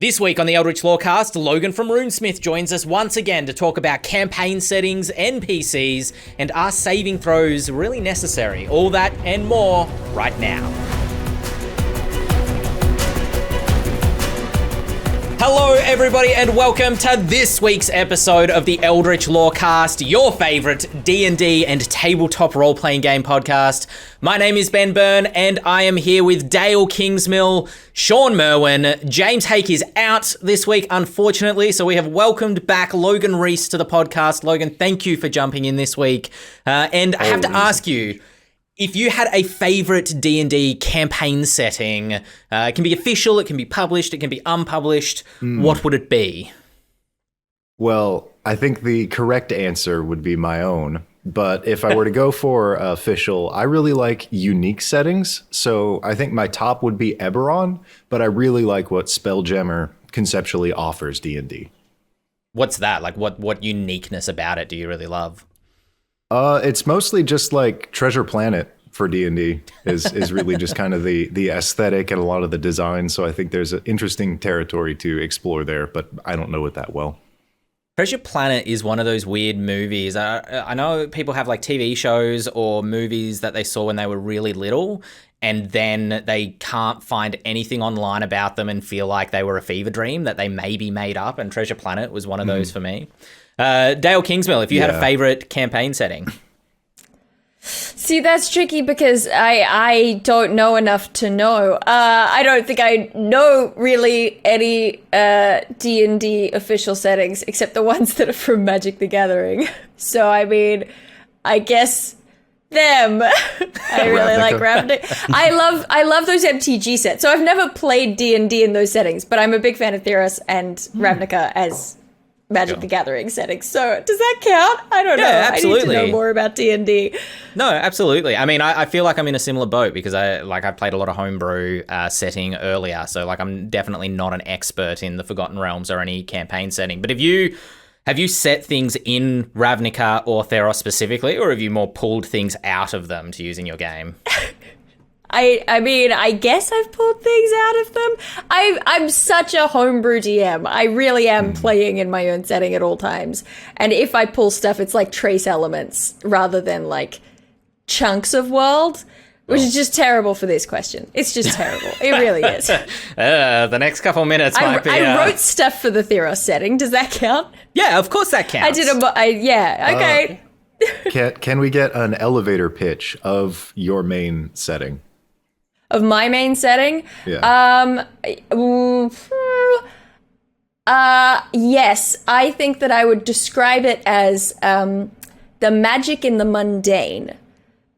This week on the Eldritch Lorecast, Logan from RuneSmith joins us once again to talk about campaign settings, NPCs, and are saving throws really necessary? All that and more right now. Hello everybody and welcome to this week's episode of the Eldritch Lorecast, your favourite D&D and tabletop role-playing game podcast. My name is Ben Byrne and I am here with Dael Kingsmill, Shawn Merwin. James Hake is out this week, unfortunately, so we have welcomed back Logan Reese to the podcast. Logan, thank you for jumping in this week. And I have to ask you, if you had a favourite D&D campaign setting, it can be official, it can be published, it can be unpublished, what would it be? Well, I think the correct answer would be my own. But if I were to go for official, I really like unique settings. So I think my top would be Eberron, but I really like what Spelljammer conceptually offers D&D. What's that? Like, what uniqueness about it do you really love? It's mostly just like Treasure Planet for D&D is really just kind of the aesthetic and a lot of the design. So I think there's an interesting territory to explore there, but I don't know it that well. Treasure Planet is one of those weird movies. I know people have like TV shows or movies that they saw when they were really little, and then they can't find anything online about them and feel like they were a fever dream that they maybe made up, and Treasure Planet was one of those for me. Dael Kingsmill, if you had a favourite campaign setting. See, that's tricky because I don't know enough to know. I don't think I know really any D&D official settings except the ones that are from Magic the Gathering. So, I mean, I guess them. I really like Ravnica. I love those MTG sets. So I've never played D&D in those settings, but I'm a big fan of Theros and Ravnica as Magic the Gathering settings. So does that count? I don't know. Absolutely. I need to know more about D&D. No, absolutely. I mean, I feel like I'm in a similar boat because I played a lot of homebrew setting earlier. So like I'm definitely not an expert in the Forgotten Realms or any campaign setting. But have you set things in Ravnica or Theros specifically, or have you more pulled things out of them to use in your game? I mean, I guess I've pulled things out of them. I'm such a homebrew DM. I really am playing in my own setting at all times. And if I pull stuff, it's like trace elements rather than like chunks of world, which is just terrible for this question. It's just terrible. It really is. The next couple minutes might be... I wrote stuff for the Theros setting. Does that count? Yeah, of course that counts. Okay. Can we get an elevator pitch of your main setting? Of my main setting? Yeah. Yes, I think that I would describe it as the magic in the mundane.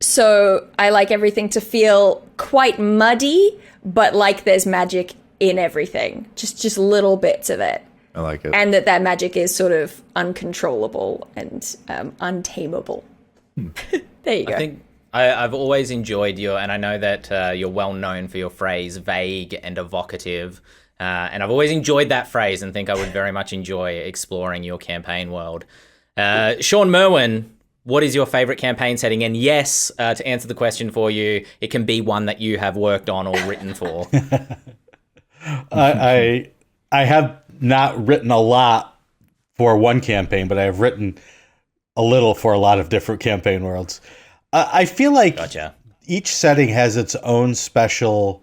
So I like everything to feel quite muddy, but like there's magic in everything. Just little bits of it. I like it. And that magic is sort of uncontrollable and untamable. There you go. I think I've always enjoyed and I know that you're well known for your phrase vague and evocative, and I've always enjoyed that phrase and think I would very much enjoy exploring your campaign world. Shawn Merwin, what is your favourite campaign setting? And yes, to answer the question for you, it can be one that you have worked on or written for. I have not written a lot for one campaign, but I have written a little for a lot of different campaign worlds. I feel like each setting has its own special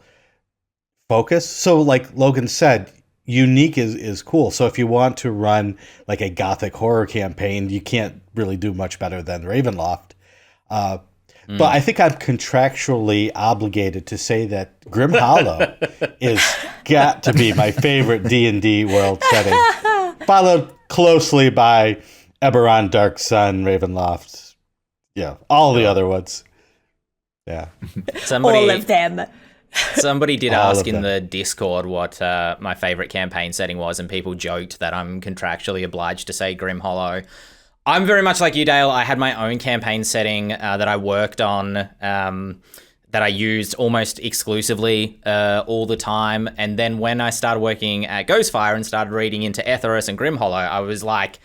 focus. So like Logan said, unique is cool. So if you want to run like a gothic horror campaign, you can't really do much better than Ravenloft. But I think I'm contractually obligated to say that Grim Hollow is got to be my favorite D&D world setting, followed closely by Eberron, Dark Sun, Ravenloft. Yeah, all the other ones. Yeah. All of them. Somebody did ask in the Discord what my favourite campaign setting was, and people joked that I'm contractually obliged to say Grim Hollow. I'm very much like you, Dael. I had my own campaign setting that I worked on, that I used almost exclusively all the time. And then when I started working at Ghostfire and started reading into Etheros and Grim Hollow, I was like,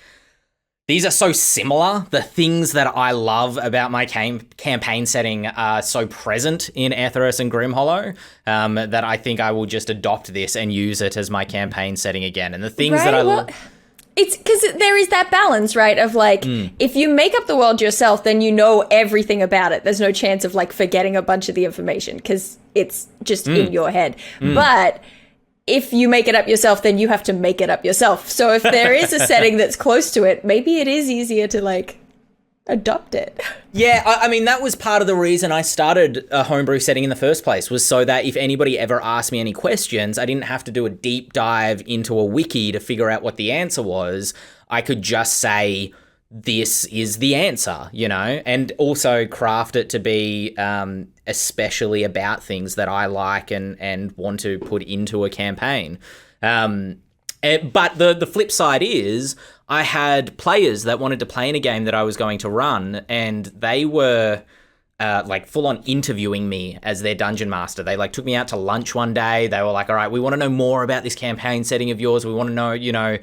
these are so similar. The things that I love about my campaign setting are so present in Etheros and Grimhollow that I think I will just adopt this and use it as my campaign setting again. And the things that I love... It's because there is that balance, right? Of like, if you make up the world yourself, then you know everything about it. There's no chance of like forgetting a bunch of the information because it's just in your head. But if you make it up yourself, then you have to make it up yourself. So if there is a setting that's close to it, maybe it is easier to like adopt it. Yeah, I mean, that was part of the reason I started a homebrew setting in the first place, was so that if anybody ever asked me any questions, I didn't have to do a deep dive into a wiki to figure out what the answer was. I could just say, this is the answer, you know, and also craft it to be especially about things that I like and want to put into a campaign. But the flip side is I had players that wanted to play in a game that I was going to run, and they were like full on interviewing me as their dungeon master. They like took me out to lunch one day. They were like, all right, we want to know more about this campaign setting of yours. We want to know, you know,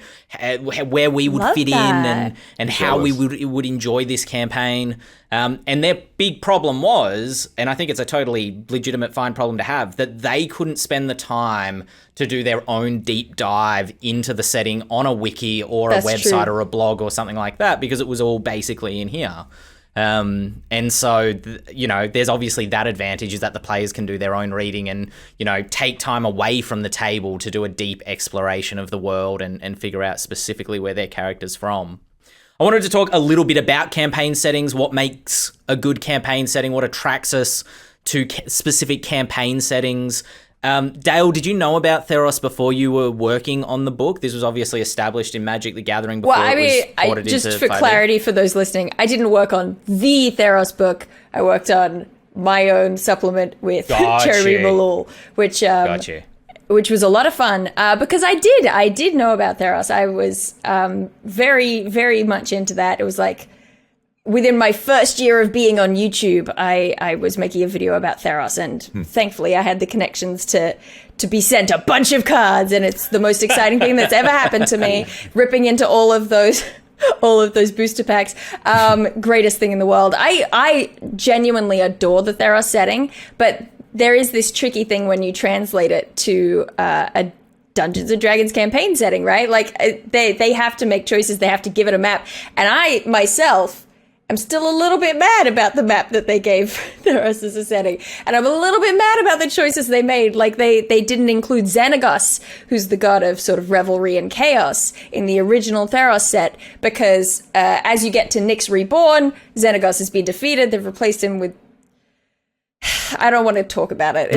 where we would fit in and how we would enjoy this campaign. And their big problem was, and I think it's a totally legitimate, fine problem to have, that they couldn't spend the time to do their own deep dive into the setting on a wiki or a website or a blog or something like that, because it was all basically in here. And so, you know, there's obviously that advantage, is that the players can do their own reading and, you know, take time away from the table to do a deep exploration of the world and figure out specifically where their character's from. I wanted to talk a little bit about campaign settings, what makes a good campaign setting, what attracts us to specific campaign settings. Dael, did you know about Theros before you were working on the book? This was obviously established in Magic the Gathering before it was ported into 5e. Just for clarity for those listening, I didn't work on the Theros book. I worked on my own supplement with Jeremy Malul, which was a lot of fun because I did know about Theros. I was very, very much into that. It was like within my first year of being on YouTube, I was making a video about Theros, and thankfully I had the connections to be sent a bunch of cards, and it's the most exciting thing that's ever happened to me, ripping into all of those booster packs. Greatest thing in the world. I genuinely adore the Theros setting, but there is this tricky thing when you translate it to a Dungeons and Dragons campaign setting, right? Like they have to make choices, they have to give it a map, and I myself I'm still a little bit mad about the map that they gave Theros as a setting. And I'm a little bit mad about the choices they made. Like, they didn't include Xenagos, who's the god of sort of revelry and chaos, in the original Theros set, because as you get to Nyx Reborn, Xenagos has been defeated. They've replaced him with... I don't want to talk about it.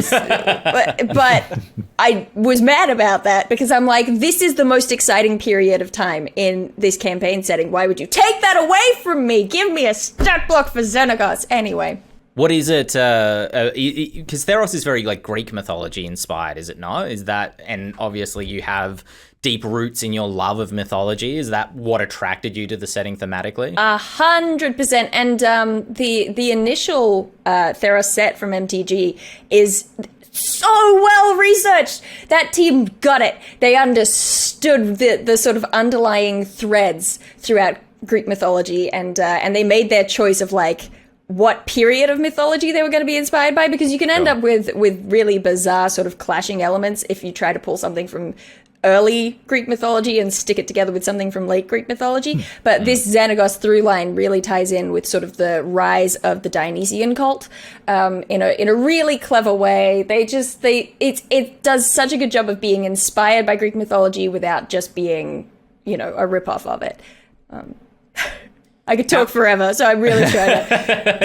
But I was mad about that because I'm like, this is the most exciting period of time in this campaign setting. Why would you take that away from me? Give me a stat block for Xenagos. Anyway. What is it? Because Theros is very like Greek mythology inspired, is it not? Is that, and obviously you have deep roots in your love of mythology. Is that what attracted you to the setting thematically? 100%. And the initial Theros set from MTG is so well researched. That team got it. They understood the sort of underlying threads throughout Greek mythology, and they made their choice of like what period of mythology they were going to be inspired by, because you can end up with really bizarre sort of clashing elements if you try to pull something from early Greek mythology and stick it together with something from late Greek mythology. But this Xenagos through line really ties in with sort of the rise of the Dionysian cult in a really clever way. It does such a good job of being inspired by Greek mythology without just being, a ripoff of it. I could talk forever, so I'm really trying to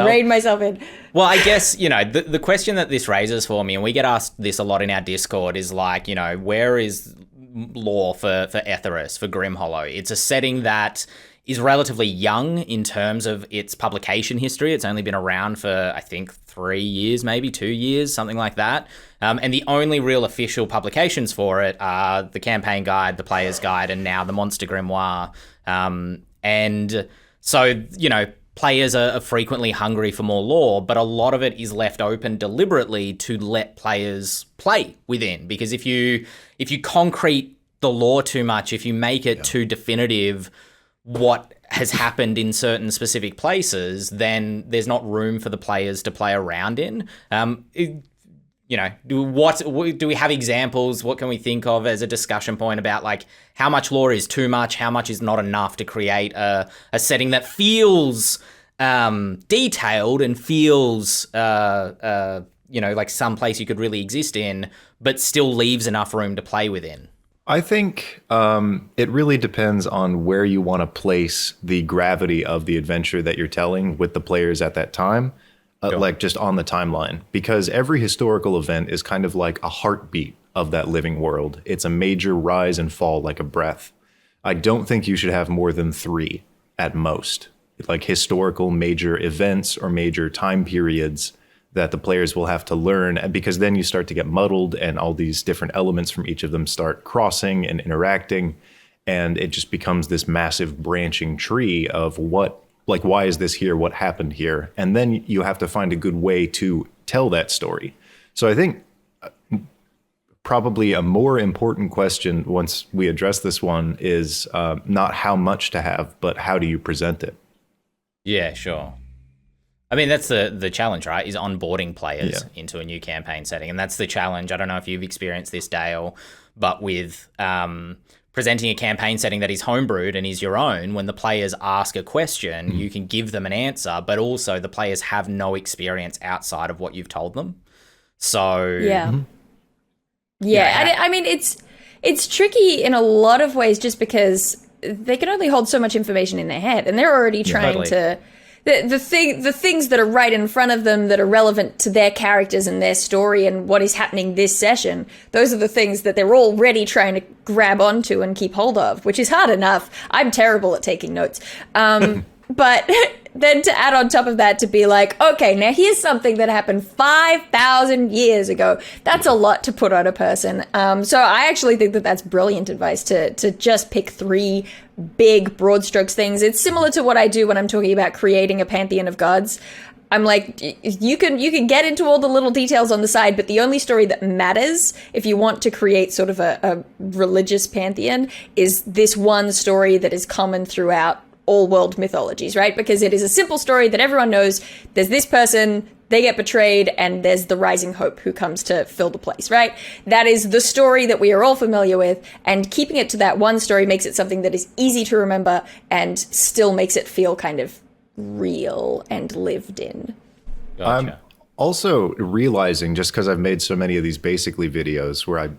rein myself in. Well, I guess, the question that this raises for me, and we get asked this a lot in our Discord, is like, where is lore for Etheros, for Grimhollow? It's a setting that is relatively young in terms of its publication history. It's only been around for, I think, 3 years, maybe 2 years, something like that. And the only real official publications for it are the campaign guide, the player's guide, and now the Monster Grimoire. And so, players are frequently hungry for more lore, but a lot of it is left open deliberately to let players play within. Because if you concrete the lore too much, if you make it too definitive, what has happened in certain specific places, then there's not room for the players to play around in. Do we have examples? What can we think of as a discussion point about like how much lore is too much, how much is not enough to create a setting that feels detailed and feels like some place you could really exist in, but still leaves enough room to play within? I think it really depends on where you want to place the gravity of the adventure that you're telling with the players at that time, like just on the timeline. Because every historical event is kind of like a heartbeat of that living world. It's a major rise and fall like a breath. I don't think you should have more than 3 at most, like historical major events or major time periods that the players will have to learn, because then you start to get muddled and all these different elements from each of them start crossing and interacting, and it just becomes this massive branching tree of why is this here? What happened here? And then you have to find a good way to tell that story. So I think probably a more important question once we address this one is not how much to have, but how do you present it? Yeah, sure. I mean, that's the challenge, right? Is onboarding players into a new campaign setting. And that's the challenge. I don't know if you've experienced this, Dael, but with presenting a campaign setting that is homebrewed and is your own, when the players ask a question, you can give them an answer, but also the players have no experience outside of what you've told them. So... Yeah. I mean, it's tricky in a lot of ways just because they can only hold so much information in their head, and they're already trying to... The things that are right in front of them that are relevant to their characters and their story and what is happening this session, those are the things that they're already trying to grab onto and keep hold of, which is hard enough. I'm terrible at taking notes. But then to add on top of that, to be like, okay, now here's something that happened 5,000 years ago. That's a lot to put on a person. So I actually think that that's brilliant advice to just pick 3 big broad strokes things. It's similar to what I do when I'm talking about creating a pantheon of gods. I'm like, you can get into all the little details on the side, but the only story that matters if you want to create sort of a religious pantheon is this one story that is common throughout all world mythologies, right? Because it is a simple story that everyone knows. There's this person, they get betrayed, and there's the rising hope who comes to fill the place, right? That is the story that we are all familiar with, and keeping it to that one story makes it something that is easy to remember and still makes it feel kind of real and lived in. Gotcha. I'm also realizing, just because I've made so many of these basically videos where I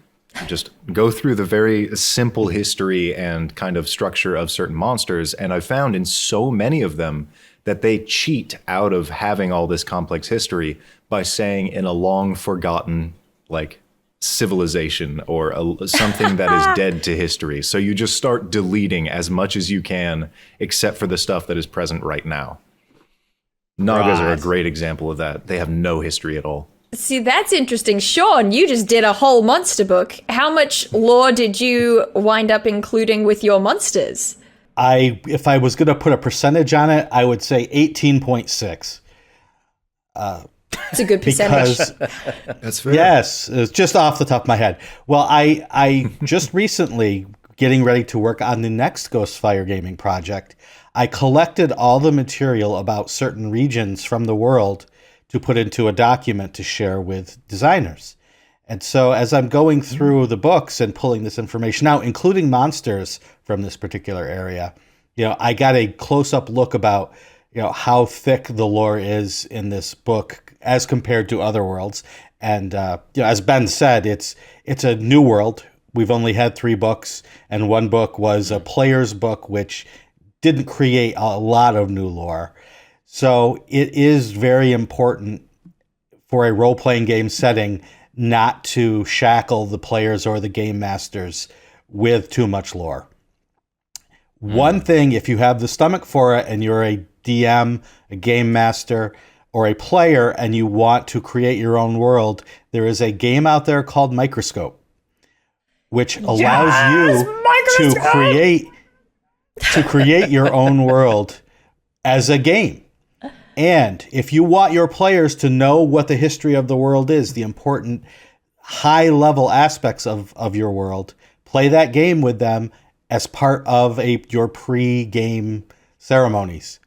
just go through the very simple history and kind of structure of certain monsters, and I've found in so many of them that they cheat out of having all this complex history by saying in a long forgotten like civilization or something that is dead to history. So you just start deleting as much as you can, except for the stuff that is present right now. Nagas are a great example of that. They have no history at all. See, that's interesting. Shawn, you just did a whole monster book. How much lore did you wind up including with your monsters? If I was going to put a percentage on it, I would say 18.6. It's a good percentage. That's fair. Yes, it's just off the top of my head. Well, I just recently, getting ready to work on the next Ghostfire Gaming project, I collected all the material about certain regions from the world to put into a document to share with designers. And so as I'm going through the books and pulling this information out, including monsters from this particular area, I got a close-up look about, how thick the lore is in this book as compared to other worlds. And, as Ben said, it's a new world. We've only had 3 books, and one book was a player's book, which didn't create a lot of new lore. So it is very important for a role-playing game setting not to shackle the players or the game masters with too much lore. One thing, if you have the stomach for it and you're a DM, a game master, or a player and you want to create your own world, there is a game out there called Microscope, which allows you to create your own world as a game. And if you want your players to know what the history of the world is, the important high-level aspects of your world, play that game with them as part of your pre-game ceremonies.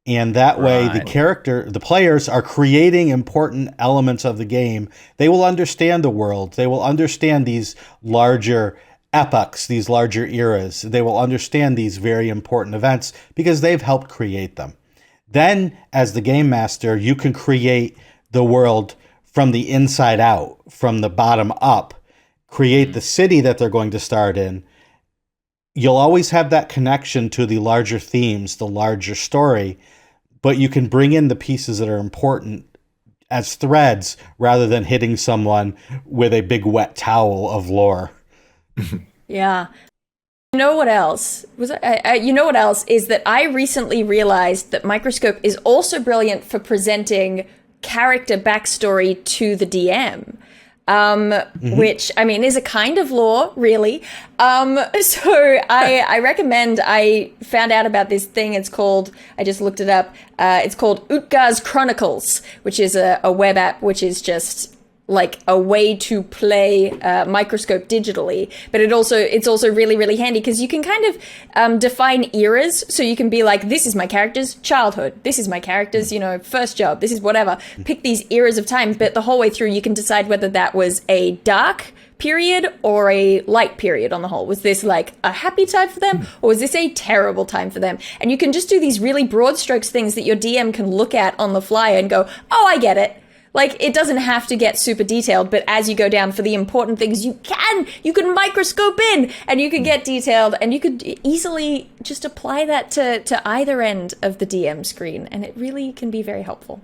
And that way the players are creating important elements of the game. They will understand the world. They will understand these larger epochs, these larger eras. They will understand these very important events because they've helped create them. Then, as the game master, you can create the world from the inside out, from the bottom up, create the city that they're going to start in. You'll always have that connection to the larger themes, the larger story, but you can bring in the pieces that are important as threads rather than hitting someone with a big wet towel of lore. Yeah. You know what else? You know what else is that I recently realized that Microscope is also brilliant for presenting character backstory to the DM. Which, I mean, is a kind of lore, really. So I recommend, I found out about this thing. It's called, I just looked it up. It's called Utgar's Chronicles, which is a web app, which is just like a way to play Microscope digitally, but it's also really, really handy because you can kind of define eras. So you can be like, this is my character's childhood, this is my character's, first job, this is whatever. Pick these eras of time, but the whole way through you can decide whether that was a dark period or a light period on the whole. Was this like a happy time for them or was this a terrible time for them? And you can just do these really broad strokes things that your DM can look at on the fly and go, oh, I get it. Like, it doesn't have to get super detailed, but as you go down for the important things, you can microscope in and you can get detailed and you could easily just apply that to either end of the DM screen. And it really can be very helpful.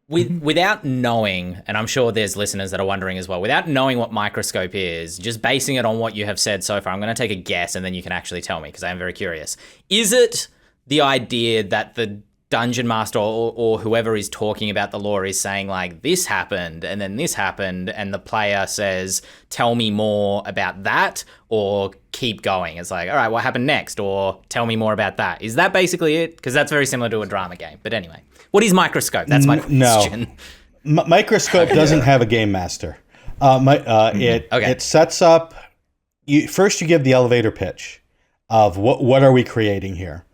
Without knowing, and I'm sure there's listeners that are wondering as well, without knowing what Microscope is, just basing it on what you have said so far, I'm going to take a guess and then you can actually tell me because I am very curious. Is it the idea that the Dungeon Master or whoever is talking about the lore is saying like this happened and then this happened and the player says tell me more about that or keep going? It's like, all right, what happened next? Or tell me more about that. Is that basically it? Because that's very similar to a drama game. But anyway, what is Microscope? That's my question. No. Microscope doesn't have a game master. It sets up, first you give the elevator pitch of what are we creating here.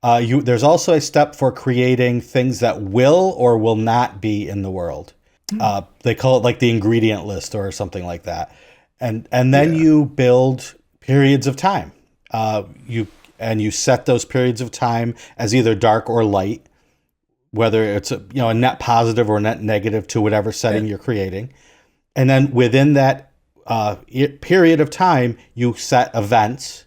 There's also a step for creating things that will or will not be in the world. They call it like the ingredient list or something like that. And then you build periods of time. You set those periods of time as either dark or light, whether it's a net positive or net negative to whatever setting you're creating. And then within that period of time, you set events.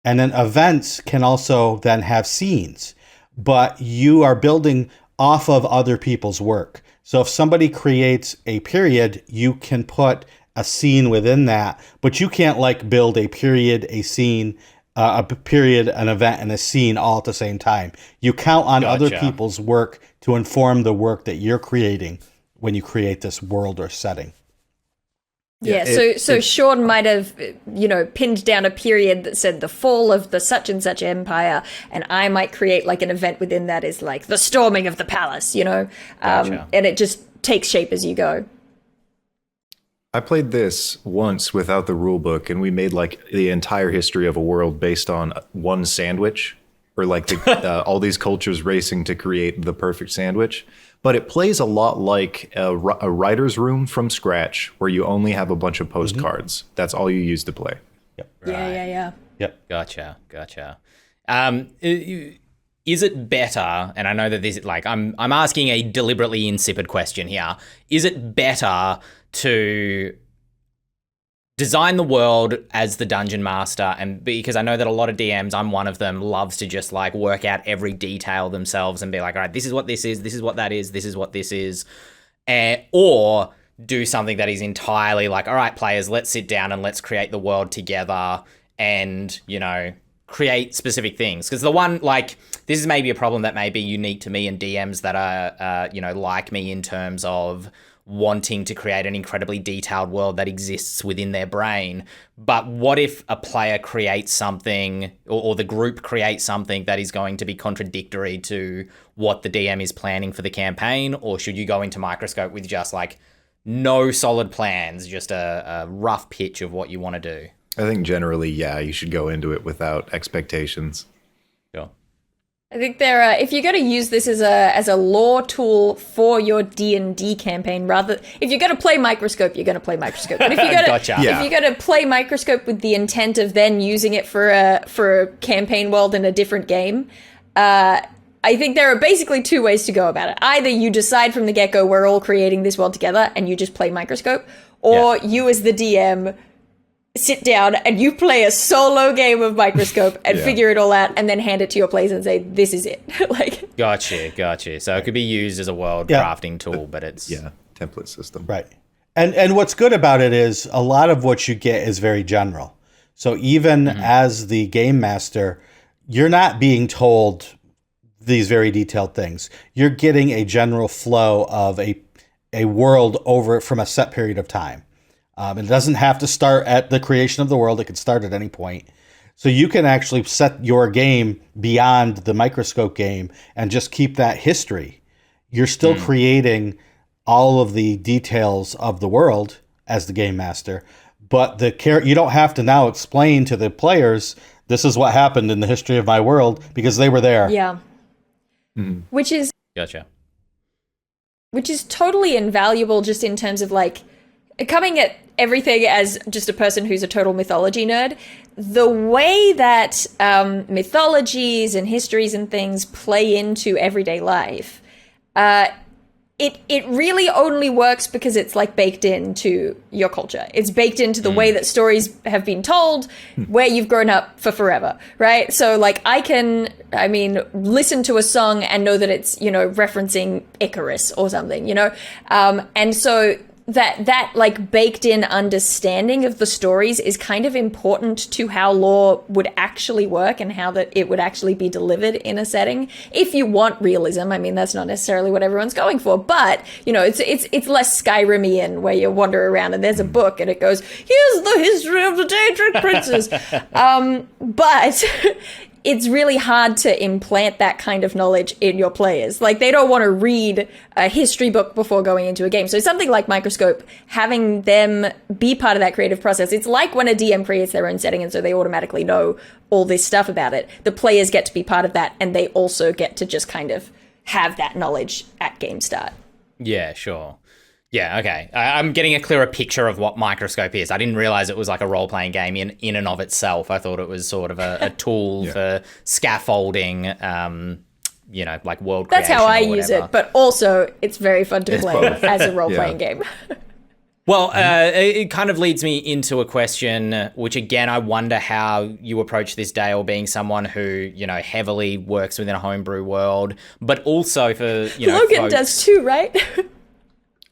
And then events can also then have scenes, but you are building off of other people's work. So if somebody creates a period, you can put a scene within that, but you can't build a period, a scene, a period, an event, and a scene all at the same time. You count on other people's work to inform the work that you're creating when you create this world or setting. Yeah, so Shawn might have, pinned down a period that said the fall of the such and such empire, and I might create like an event within that is like the storming of the palace, and it just takes shape as you go. I played this once without the rule book, and we made like the entire history of a world based on one sandwich, or like all these cultures racing to create the perfect sandwich. But it plays a lot like a writer's room from scratch, where you only have a bunch of postcards. Mm-hmm. That's all you use to play. Yep. Right. Yeah. Yep. Gotcha. Is it better? And I know that this, I'm asking a deliberately insipid question here. Is it better to design the world as the dungeon master, and because I know that a lot of DMs, I'm one of them, loves to just work out every detail themselves and be like, all right, this is what this is, this is what that is, this is what this is, or do something that is entirely like, all right, players, let's sit down and let's create the world together and, create specific things. Because the one, this is maybe a problem that may be unique to me and DMs that are, like me in terms of wanting to create an incredibly detailed world that exists within their brain. But what if a player creates something or the group creates something that is going to be contradictory to what the DM is planning for the campaign? Or should you go into Microscope with just no solid plans, just a rough pitch of what you want to do? I think generally, yeah, you should go into it without expectations. Sure. I think if you're going to use this as a lore tool for your D&D campaign, if you're going to play Microscope, you're going to play Microscope. But if you're going Gotcha. if you're going to play Microscope with the intent of then using it for a campaign world in a different game, I think there are basically two ways to go about it. Either you decide from the get-go we're all creating this world together and you just play Microscope, or you as the DM sit down and you play a solo game of Microscope and figure it all out and then hand it to your players and say, this is it. Like, Gotcha. So it could be used as a world crafting tool, but it's... Yeah, template system. Right. And what's good about it is a lot of what you get is very general. So even as the game master, you're not being told these very detailed things. You're getting a general flow of a world over from a set period of time. It doesn't have to start at the creation of the world. It can start at any point. So you can actually set your game beyond the Microscope game and just keep that history. You're still creating all of the details of the world as the game master, but you don't have to now explain to the players, this is what happened in the history of my world, because they were there. yeah. Which is Gotcha. totally invaluable just in terms of like coming at everything as just a person who's a total mythology nerd. The way that mythologies and histories and things play into everyday life, it really only works because it's like baked into your culture. It's baked into the way that stories have been told, where you've grown up for forever, right? So like I mean, listen to a song and know that it's, referencing Icarus or something, and so that like baked in understanding of the stories is kind of important to how lore would actually work and how that it would actually be delivered in a setting. If you want realism, I mean, that's not necessarily what everyone's going for, but it's less Skyrim-ian where you wander around and there's a book and it goes, here's the history of the Daedric princes. But it's really hard to implant that kind of knowledge in your players. Like, they don't want to read a history book before going into a game. So something like Microscope, having them be part of that creative process, it's like when a DM creates their own setting and so they automatically know all this stuff about it. The players get to be part of that and they also get to just kind of have that knowledge at game start. Yeah, sure. Yeah, okay. I'm getting a clearer picture of what Microscope is. I didn't realize it was like a role-playing game in and of itself. I thought it was sort of a tool for scaffolding, like world creation. That's how I use it, but also it's very fun to play as a role-playing game. Well, it kind of leads me into a question, which again, I wonder how you approach this, Dael, being someone who, heavily works within a homebrew world, but also for, Logan folks... does too, right?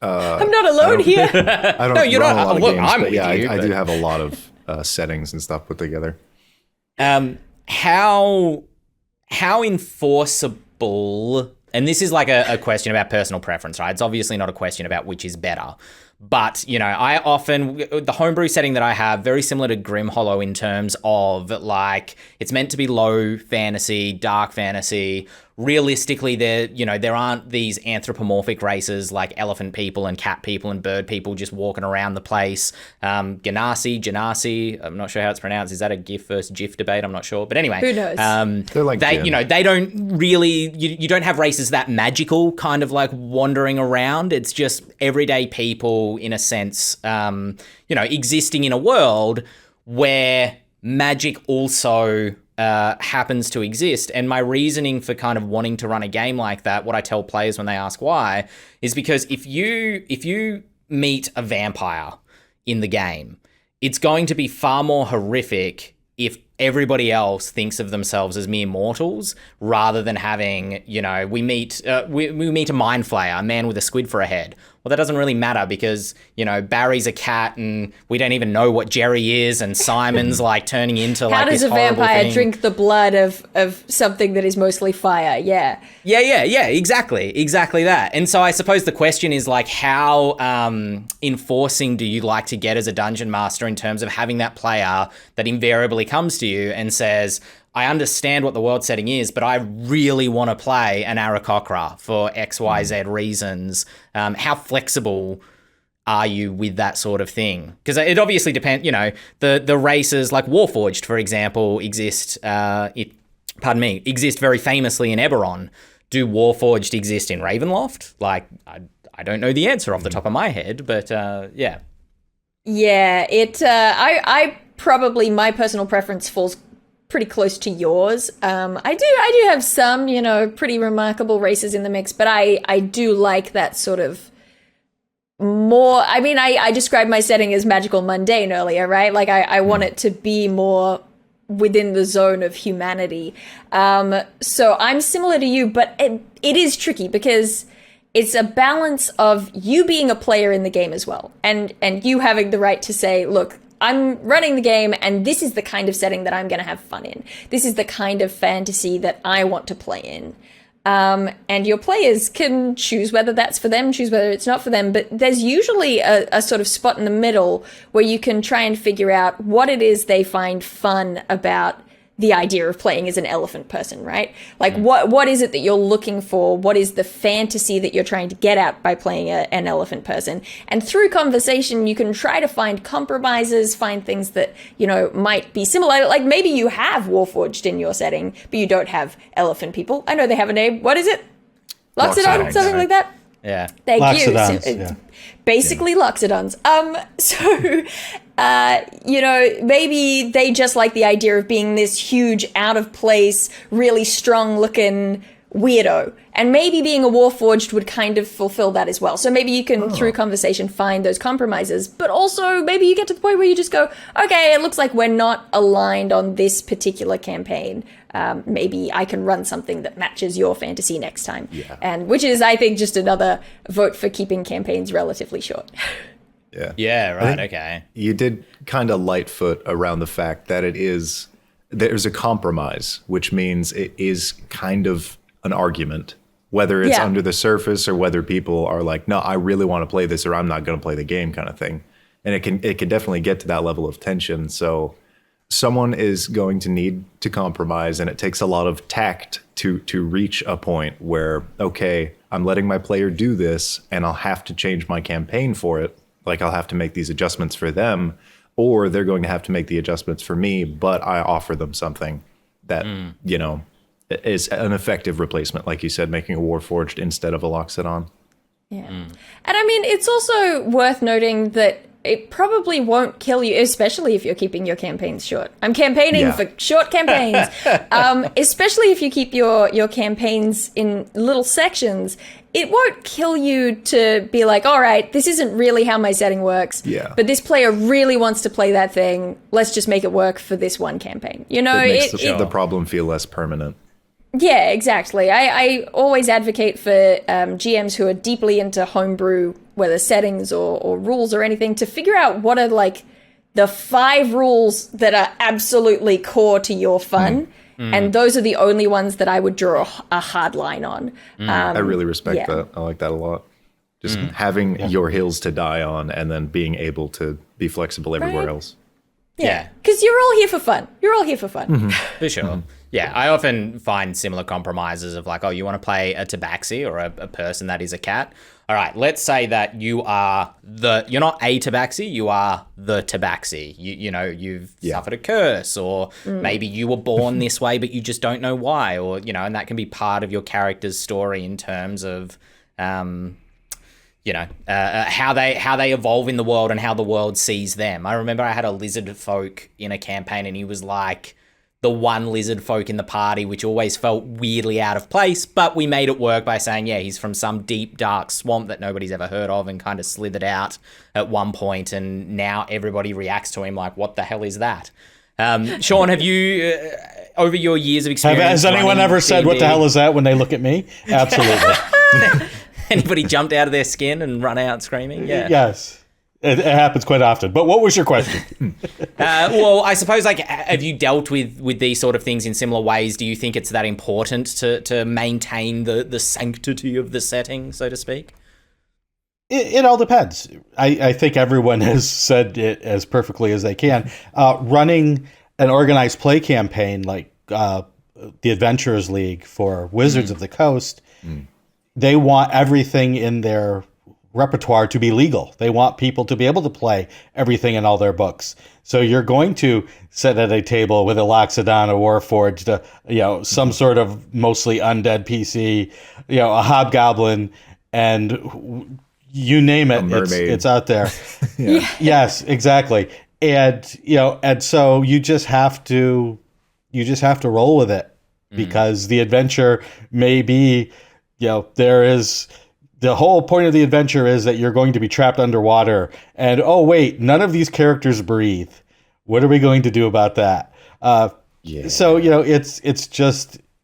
I'm not alone here. I don't. No, you're run not. a lot of Look, games, I'm but with you, I but... do have a lot of settings and stuff put together. How enforceable? And this is like a question about personal preference, right? It's obviously not a question about which is better. But, I often, the homebrew setting that I have, very similar to Grim Hollow in terms of, like, it's meant to be low fantasy, dark fantasy. Realistically, there aren't these anthropomorphic races like elephant people and cat people and bird people just walking around the place. Genasi, I'm not sure how it's pronounced. Is that a GIF versus GIF debate? I'm not sure. But anyway. Who knows? They're like they don't really, you don't have races that magical kind of like wandering around. It's just everyday people in a sense, existing in a world where magic also happens to exist. And my reasoning for kind of wanting to run a game like that, what I tell players when they ask why, is because if you meet a vampire in the game, it's going to be far more horrific if everybody else thinks of themselves as mere mortals rather than having, we meet a mind flayer, a man with a squid for a head. Well, that doesn't really matter because, Barry's a cat and we don't even know what Jerry is and Simon's like turning into like this horrible thing. How does a vampire drink the blood of something that is mostly fire? Yeah. Yeah, exactly that. And so I suppose the question is like how enforcing do you like to get as a dungeon master in terms of having that player that invariably comes to you and says, I understand what the world setting is, but I really want to play an Aarakocra for XYZ reasons. How flexible are you with that sort of thing? Because it obviously depends, the races like Warforged, for example, exist very famously in Eberron. Do Warforged exist in Ravenloft? Like, I don't know the answer off the top of my head, but yeah. Yeah, I probably, my personal preference falls pretty close to yours. I do have some, pretty remarkable races in the mix, but I do like that sort of more, I described my setting as magical mundane earlier, right? Like I want it to be more within the zone of humanity. So I'm similar to you, but it is tricky because it's a balance of you being a player in the game as well. And you having the right to say, look, I'm running the game and this is the kind of setting that I'm going to have fun in. This is the kind of fantasy that I want to play in. And your players can choose whether that's for them, choose whether it's not for them. But there's usually a sort of spot in the middle where you can try and figure out what it is they find fun about the idea of playing as an elephant person, right? Like what is it that you're looking for? What is the fantasy that you're trying to get at by playing an elephant person? And through conversation, you can try to find compromises, find things that, might be similar. Like maybe you have Warforged in your setting, but you don't have elephant people. I know they have a name. What is it? Loxodon, something like that? Yeah. Thank Loxodons, you. So, basically Loxodons. Maybe they just like the idea of being this huge, out of place, really strong looking weirdo. And maybe being a Warforged would kind of fulfill that as well. So maybe you can, through conversation, find those compromises. But also, maybe you get to the point where you just go, okay, it looks like we're not aligned on this particular campaign. Maybe I can run something that matches your fantasy next time. Yeah. And which is, I think, just another vote for keeping campaigns relatively short. Yeah. Yeah, right, okay. You did kind of lightfoot around the fact that there's a compromise, which means it is kind of an argument, whether it's under the surface or whether people are like, no, I really want to play this or I'm not going to play the game kind of thing. And it can definitely get to that level of tension. So someone is going to need to compromise, and it takes a lot of tact to reach a point where, okay, I'm letting my player do this and I'll have to change my campaign for it. Like I'll have to make these adjustments for them, or they're going to have to make the adjustments for me, but I offer them something that, is an effective replacement. Like you said, making a Warforged instead of a Loxodon. Yeah. And it's also worth noting that it probably won't kill you, especially if you're keeping your campaigns short. I'm campaigning for short campaigns, especially if you keep your campaigns in little sections. It won't kill you to be like, all right, this isn't really how my setting works, but this player really wants to play that thing. Let's just make it work for this one campaign. It makes the problem feel less permanent. Yeah, exactly. I always advocate for GMs who are deeply into homebrew, whether settings or rules or anything, to figure out what are like the 5 rules that are absolutely core to your fun. And those are the only ones that I would draw a hard line on. I really respect that. I like that a lot. Just having your hills to die on and then being able to be flexible everywhere else. Yeah. Because you're all here for fun. For sure. Yeah, I often find similar compromises of like, oh, you want to play a tabaxi or a person that is a cat. All right, let's say that you're not a tabaxi, you are the tabaxi. You've suffered a curse, or maybe you were born this way, but you just don't know why, or, and that can be part of your character's story in terms of, how they evolve in the world and how the world sees them. I remember I had a lizard folk in a campaign, and he was like the one lizard folk in the party, which always felt weirdly out of place, but we made it work by saying, he's from some deep, dark swamp that nobody's ever heard of and kind of slithered out at one point, and now everybody reacts to him like, what the hell is that? Shawn, have you, over your years of experience... Has anyone ever said, D&D, what the hell is that, when they look at me? Absolutely. Anybody jumped out of their skin and run out screaming? Yeah. Yes. It happens quite often. But what was your question? Well, I suppose, like, have you dealt with these sort of things in similar ways? Do you think it's that important to maintain the sanctity of the setting, so to speak? It all depends. I think everyone has said it as perfectly as they can. Running an organized play campaign like the Adventurers League for Wizards of the Coast, they want everything in their repertoire to be legal. They want people to be able to play everything in all their books. So you're going to sit at a table with a Loxodon, a Warforged, some sort of mostly undead PC, a Hobgoblin, and you name it, it's out there. Yeah. Yes, exactly. And so you just have to roll with it, because the adventure may be, there is. The whole point of the adventure is that you're going to be trapped underwater, and oh wait, none of these characters breathe. What are we going to do about that? So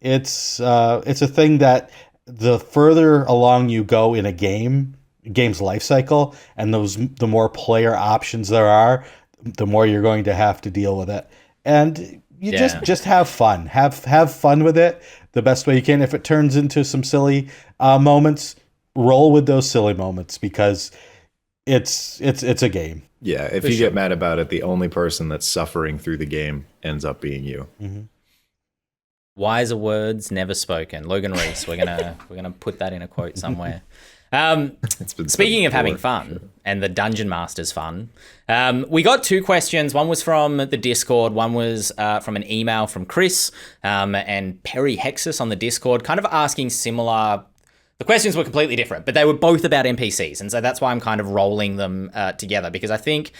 it's a thing that the further along you go in a game's life cycle, and the more player options there are, the more you're going to have to deal with it. And you just have fun. Have fun with it the best way you can. If it turns into some silly moments, roll with those silly moments, because it's a game. Yeah, if you get mad about it, the only person that's suffering through the game ends up being you. Mm-hmm. Wiser words never spoken. Logan Reese. We're gonna put that in a quote somewhere. Speaking of having fun and the Dungeon Master's fun, we got 2 questions. One was from the Discord. One was from an email from Chris and Perry Hexus on the Discord, kind of asking similar. The questions were completely different, but they were both about NPCs. And so that's why I'm kind of rolling them together, because I think,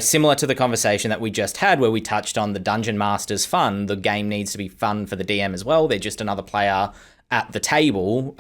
similar to the conversation that we just had where we touched on the Dungeon Master's fun, the game needs to be fun for the DM as well. They're just another player at the table.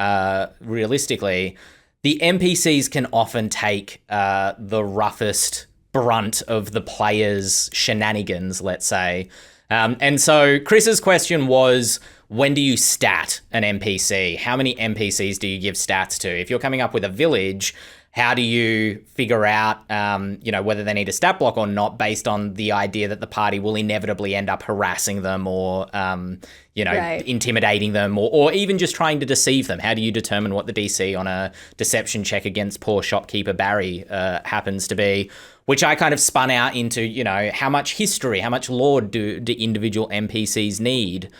Realistically, the NPCs can often take the roughest brunt of the player's shenanigans, let's say. And so Chris's question was, when do you stat an NPC? How many NPCs do you give stats to? If you're coming up with a village, how do you figure out, whether they need a stat block or not, based on the idea that the party will inevitably end up harassing them or, right, intimidating them or even just trying to deceive them? How do you determine what the DC on a deception check against poor shopkeeper Barry happens to be? Which I kind of spun out into, how much history, how much lore do individual NPCs need?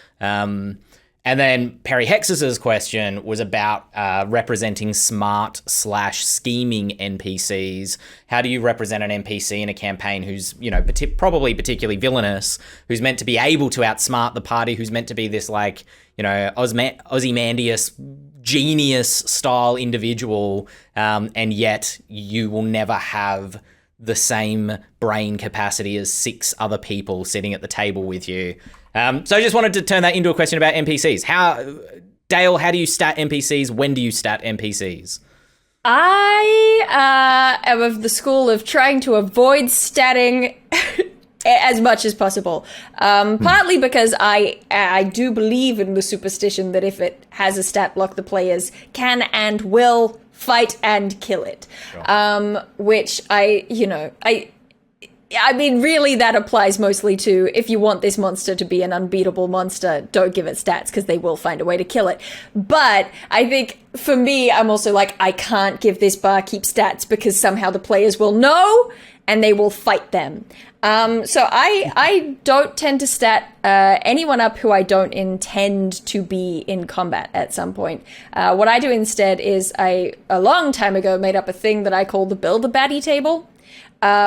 And then Perry Hexus's question was about representing smart/scheming NPCs. How do you represent an NPC in a campaign who's, probably particularly villainous, who's meant to be able to outsmart the party, who's meant to be this Ozymandias genius style individual, and yet you will never have the same brain capacity as 6 other people sitting at the table with you. So I just wanted to turn that into a question about NPCs. Dael, how do you stat NPCs? When do you stat NPCs? I am of the school of trying to avoid statting as much as possible. Partly because I do believe in the superstition that if it has a stat block, the players can and will fight and kill it. Sure. Which I mean, really, that applies mostly to if you want this monster to be an unbeatable monster, don't give it stats because they will find a way to kill it. But I think for me, I'm also like, I can't give this barkeep stats because somehow the players will know and they will fight them. So I don't tend to stat anyone up who I don't intend to be in combat at some point. What I do instead is a long time ago, made up a thing that I call the Build-A-Baddie table,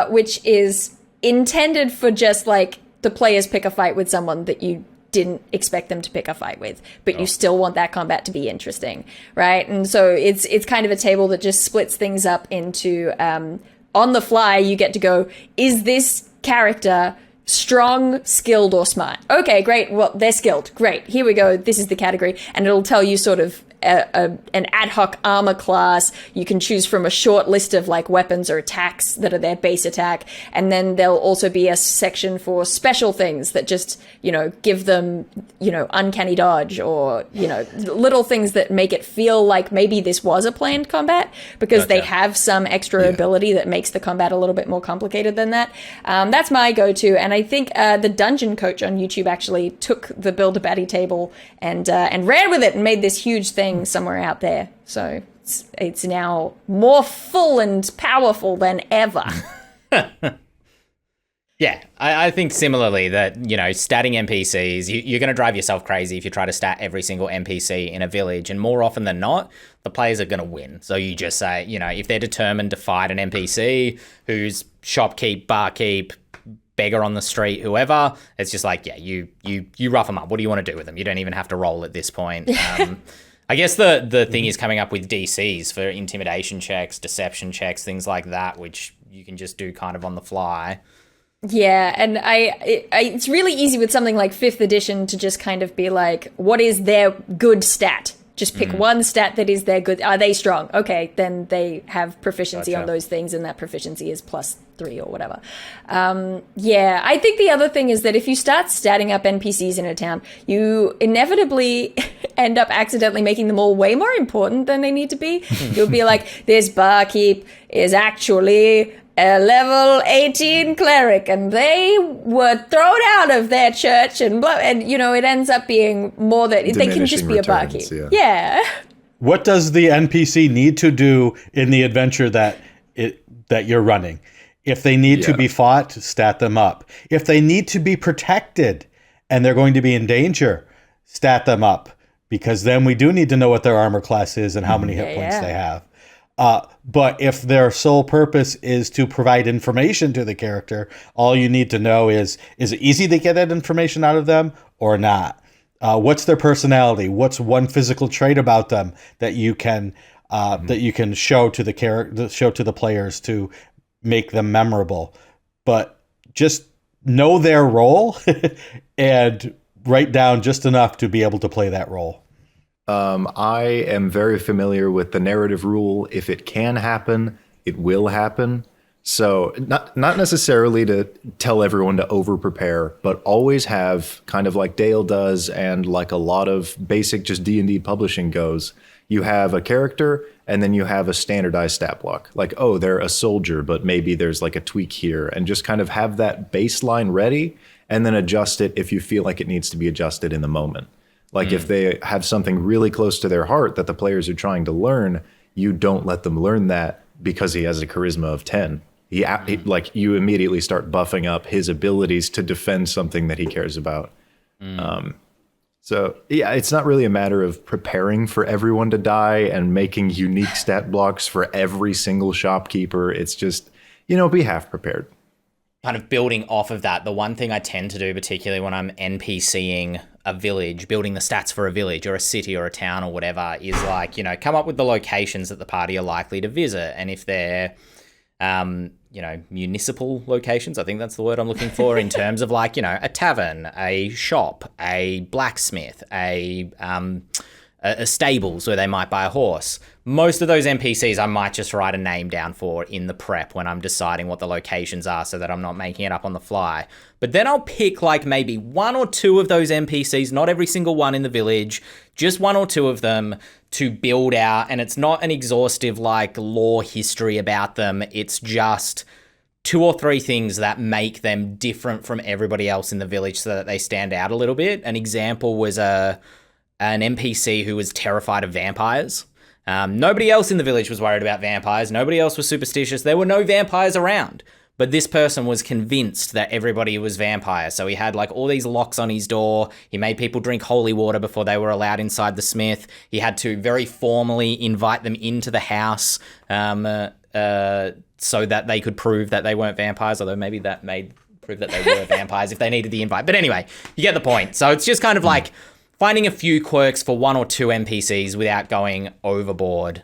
which is intended for just like the players pick a fight with someone that you didn't expect them to pick a fight with, but you still want that combat to be interesting, right? And so it's kind of a table that just splits things up into on the fly. You get to go, is this character strong, skilled, or smart? Okay, great. Well, they're skilled. Great. Here we go. This is the category. And it'll tell you sort of an ad hoc armor class. You can choose from a short list of like weapons or attacks that are their base attack. And then there'll also be a section for special things that just, give them, uncanny dodge or, little things that make it feel like maybe this was a planned combat because they have some extra ability that makes the combat a little bit more complicated than that. That's my go-to. And I think the Dungeon Coach on YouTube actually took the Build-A-Baddie table and ran with it and made this huge thing somewhere out there. So it's now more full and powerful than ever. Yeah, I think similarly that, statting NPCs, you're going to drive yourself crazy if you try to stat every single NPC in a village. And more often than not, the players are going to win. So you just say, if they're determined to fight an NPC who's shopkeep, barkeep, beggar on the street, whoever, it's just like, yeah, you rough them up. What do you want to do with them? You don't even have to roll at this point. I guess the thing is coming up with DCs for intimidation checks, deception checks, things like that, which you can just do kind of on the fly. Yeah, and it's really easy with something like 5th edition to just kind of be like, what is their good stat? Just pick one stat that is their good. Are they strong? Okay, then they have proficiency on those things, and that proficiency is +3 or whatever. Yeah, I think the other thing is that if you start statting up NPCs in a town, you inevitably end up accidentally making them all way more important than they need to be. You'll be like, this barkeep is actually a level 18 cleric, and they were thrown out of their church, and it ends up being more that they can just be a barkeep. Yeah. What does the NPC need to do in the adventure that you're running? If they need to be fought, stat them up. If they need to be protected and they're going to be in danger, stat them up, because then we do need to know what their armor class is and how many hit points they have. But if their sole purpose is to provide information to the character, all you need to know is it easy to get that information out of them or not? What's their personality? What's one physical trait about them that you can show to the players to make them memorable? But just know their role and write down just enough to be able to play that role. I am very familiar with the narrative rule. If it can happen, it will happen. So not necessarily to tell everyone to over-prepare, but always have, kind of like Dael does and like a lot of basic just D&D publishing goes, you have a character and then you have a standardized stat block. Like, oh, they're a soldier, but maybe there's like a tweak here, and just kind of have that baseline ready and then adjust it if you feel like it needs to be adjusted in the moment. Like if they have something really close to their heart that the players are trying to learn, you don't let them learn that because he has a charisma of 10. You immediately start buffing up his abilities to defend something that he cares about. So yeah, it's not really a matter of preparing for everyone to die and making unique stat blocks for every single shopkeeper. It's just, be half prepared. Kind of building off of that, the one thing I tend to do, particularly when I'm NPCing a village, building the stats for a village or a city or a town or whatever, is like, come up with the locations that the party are likely to visit. And if they're, municipal locations, I think that's the word I'm looking for, in terms of like, a tavern, a shop, a blacksmith, a stables where they might buy a horse. Most of those NPCs I might just write a name down for in the prep when I'm deciding what the locations are, so that I'm not making it up on the fly. But then I'll pick like maybe 1 or 2 of those NPCs, not every single one in the village, just 1 or 2 of them to build out. And it's not an exhaustive like lore history about them. It's just 2 or 3 things that make them different from everybody else in the village so that they stand out a little bit. An example was an NPC who was terrified of vampires. Nobody else in the village was worried about vampires. Nobody else was superstitious. There were no vampires around. But this person was convinced that everybody was vampires. So he had like all these locks on his door. He made people drink holy water before they were allowed inside the smith. He had to very formally invite them into the house so that they could prove that they weren't vampires, although maybe that made prove that they were vampires if they needed the invite. But anyway, you get the point. So it's just kind of like finding a few quirks for 1 or 2 NPCs without going overboard.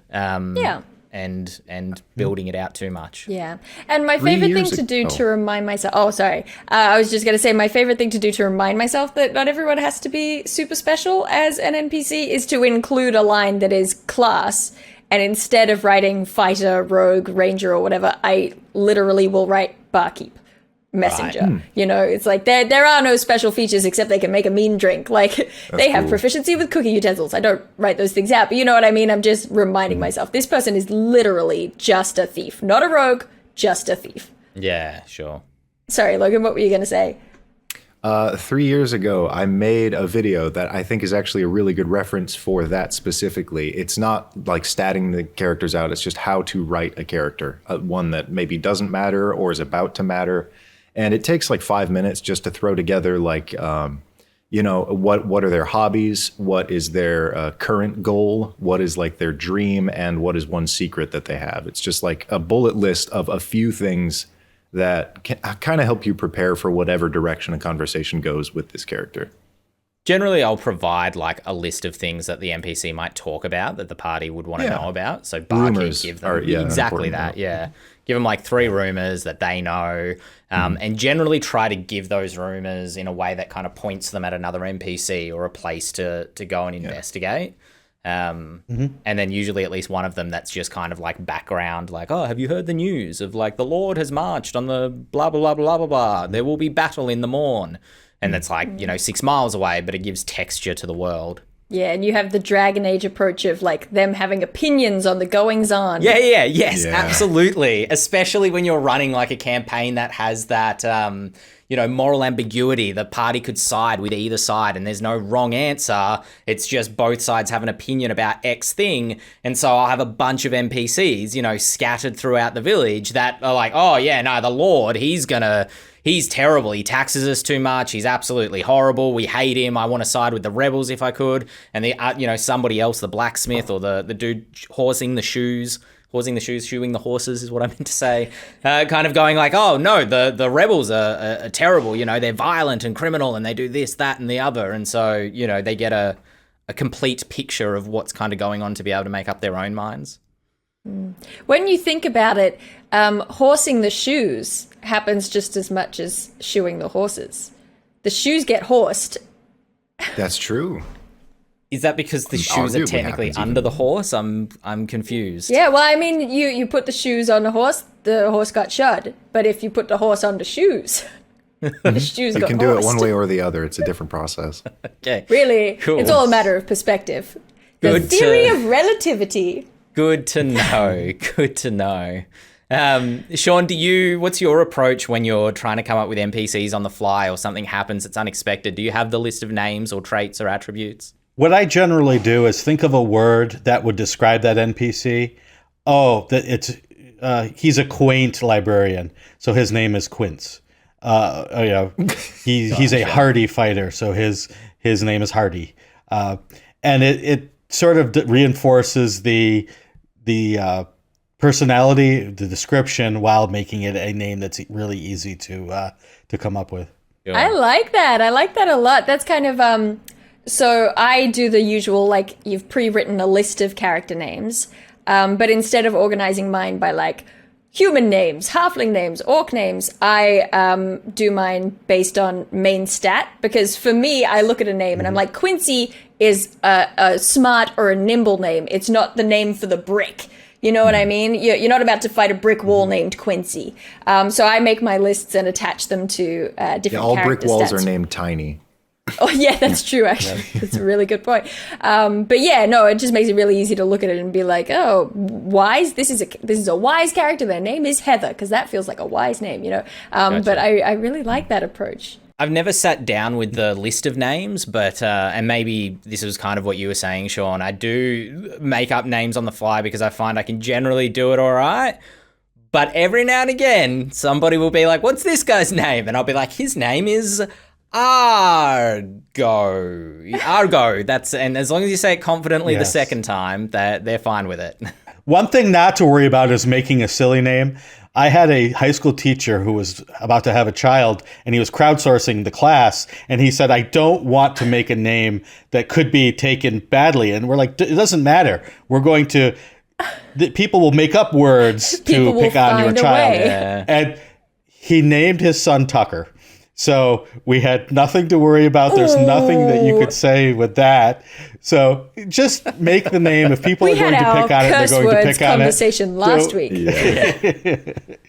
And building it out too much. Yeah. And my favorite thing to do to remind myself... Oh, sorry. I was just going to say my favorite thing to do to remind myself that not everyone has to be super special as an NPC is to include a line that is class. And instead of writing fighter, rogue, ranger, or whatever, I literally will write barkeep. Messenger. Right. It's like there are no special features except they can make a mean drink. Like they have proficiency with cooking utensils. I don't write those things out, but you know what I mean? I'm just reminding myself this person is literally just a thief, not a rogue, just a thief. Yeah, sure. Sorry, Logan, what were you going to say? 3 years ago, I made a video that I think is actually a really good reference for that specifically. It's not like statting the characters out. It's just how to write a character, one that maybe doesn't matter or is about to matter. And it takes like 5 minutes just to throw together like, you know, what are their hobbies? What is their current goal? What is like their dream? And what is one secret that they have? It's just like a bullet list of a few things that can kind of help you prepare for whatever direction a conversation goes with this character. Generally, I'll provide like a list of things that the NPC might talk about that the party would want to know about. So barkeep, give them exactly that. Yeah. Give them like 3 rumors that they know, and generally try to give those rumors in a way that kind of points them at another NPC or a place to go and investigate. And then usually at least one of them that's just kind of like background, like, oh, have you heard the news of like the Lord has marched on the blah, blah, blah, blah, blah, blah. There will be battle in the morn. And that's like, 6 miles away, but it gives texture to the world. Yeah, and you have the Dragon Age approach of like them having opinions on the goings on. Yes, absolutely. Especially when you're running like a campaign that has that, moral ambiguity. The party could side with either side and there's no wrong answer. It's just both sides have an opinion about X thing. And so I'll have a bunch of NPCs, scattered throughout the village that are like, oh yeah, no, the Lord, he's terrible. He taxes us too much. He's absolutely horrible. We hate him. I want to side with the rebels if I could. And somebody else, the blacksmith or the dude horsing the shoes, shoeing the horses is what I meant to say. Kind of going like, oh no, the rebels are terrible. They're violent and criminal and they do this, that, and the other. And so, they get a complete picture of what's kind of going on to be able to make up their own minds. When you think about it, horsing the shoes happens just as much as shoeing the horses. The shoes get horsed. That's true. Is that because the shoes are technically under the horse? I'm confused. Yeah, well, I mean, you put the shoes on the horse got shod. But if you put the horse on the shoes, the shoes got horsed. You can do it one way or the other. It's a different process. Okay. Really? Cool. It's all a matter of perspective. The theory of relativity. Good to know. Good to know. Shawn, what's your approach when you're trying to come up with NPCs on the fly or something happens that's unexpected? Do you have the list of names or traits or attributes? What I generally do is think of a word that would describe that NPC. Oh, he's a quaint librarian, so his name is Quince. He's a hardy fighter, so his name is Hardy. And it sort of reinforces the personality, the description, while making it a name that's really easy to come up with. Yeah. I like that. I like that a lot. That's kind of so I do the usual, like, you've pre-written a list of character names, but instead of organizing mine by like human names, halfling names, orc names, I do mine based on main stat, because for me, I look at a name and I'm like, Quincy is a smart or a nimble name. It's not the name for the brick. You know what I mean? You're not about to fight a brick wall named Quincy. So I make my lists and attach them to different character stats. All brick walls are named Tiny. Oh, yeah, that's true, actually. That's a really good point. But yeah, no, it just makes it really easy to look at it and be like, oh, wise? This is a wise character. Their name is Heather, because that feels like a wise name, Gotcha. But I really like that approach. I've never sat down with the list of names, but and maybe this was kind of what you were saying, Shawn. I do make up names on the fly because I find I can generally do it all right. But every now and again, somebody will be like, what's this guy's name? And I'll be like, his name is Argo. And as long as you say it confidently the second time, they're fine with it. One thing not to worry about is making a silly name. I had a high school teacher who was about to have a child, and he was crowdsourcing the class, and he said, I don't want to make a name that could be taken badly. And we're like, it doesn't matter. We're going to, people will make up words to pick on your child. Yeah. And he named his son Tucker. So we had nothing to worry about. There's nothing that you could say with that. So just make the name. If people are going to pick on it, they're going to pick on it. Conversation last week.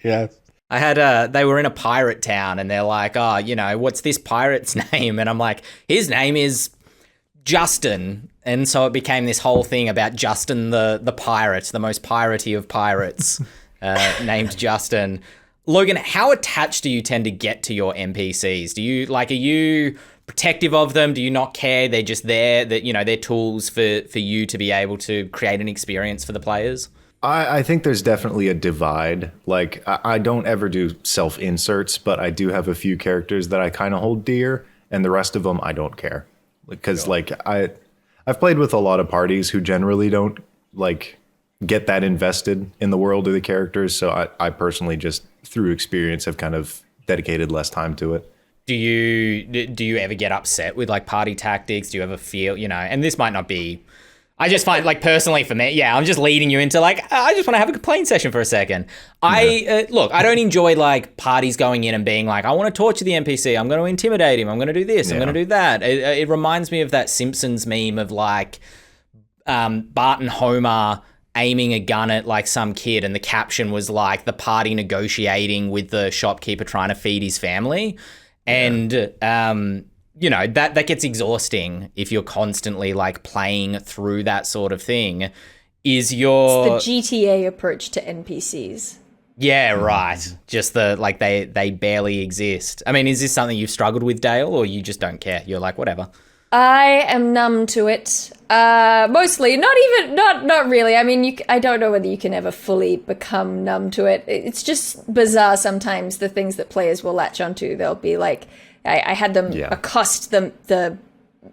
Yeah. I had they were in a pirate town and they're like, oh, what's this pirate's name? And I'm like, his name is Justin. And so it became this whole thing about Justin the pirate, the most piratey of pirates, named Justin. Logan, how attached do you tend to get to your NPCs? Are you protective of them? Do you not care? They're just there, that they're tools for you to be able to create an experience for the players? I think there's definitely a divide. Like, I don't ever do self-inserts, but I do have a few characters that I kind of hold dear, and the rest of them I don't care. Because, I've played with a lot of parties who generally don't, get that invested in the world or the characters, so I personally just, through experience, have kind of dedicated less time to it. Do you ever get upset with, party tactics? Do you ever feel, and this might not be... I just find, personally for me, I'm just leading you into, I just want to have a complaint session for a second. I don't enjoy, parties going in and being I want to torture the NPC, I'm going to intimidate him, I'm going to do this, I'm going to do that. It reminds me of that Simpsons meme of, Bart and Homer aiming a gun at, some kid, and the caption was, the party negotiating with the shopkeeper trying to feed his family. And, that gets exhausting if you're constantly playing through that sort of thing. It's the GTA approach to NPCs. Yeah, right. Just they barely exist. I mean, is this something you've struggled with, Dael, or you just don't care? You're whatever. I am numb to it. Mostly, not really. I mean, I don't know whether you can ever fully become numb to it. It's just bizarre sometimes, the things that players will latch onto. They'll be I had them accost the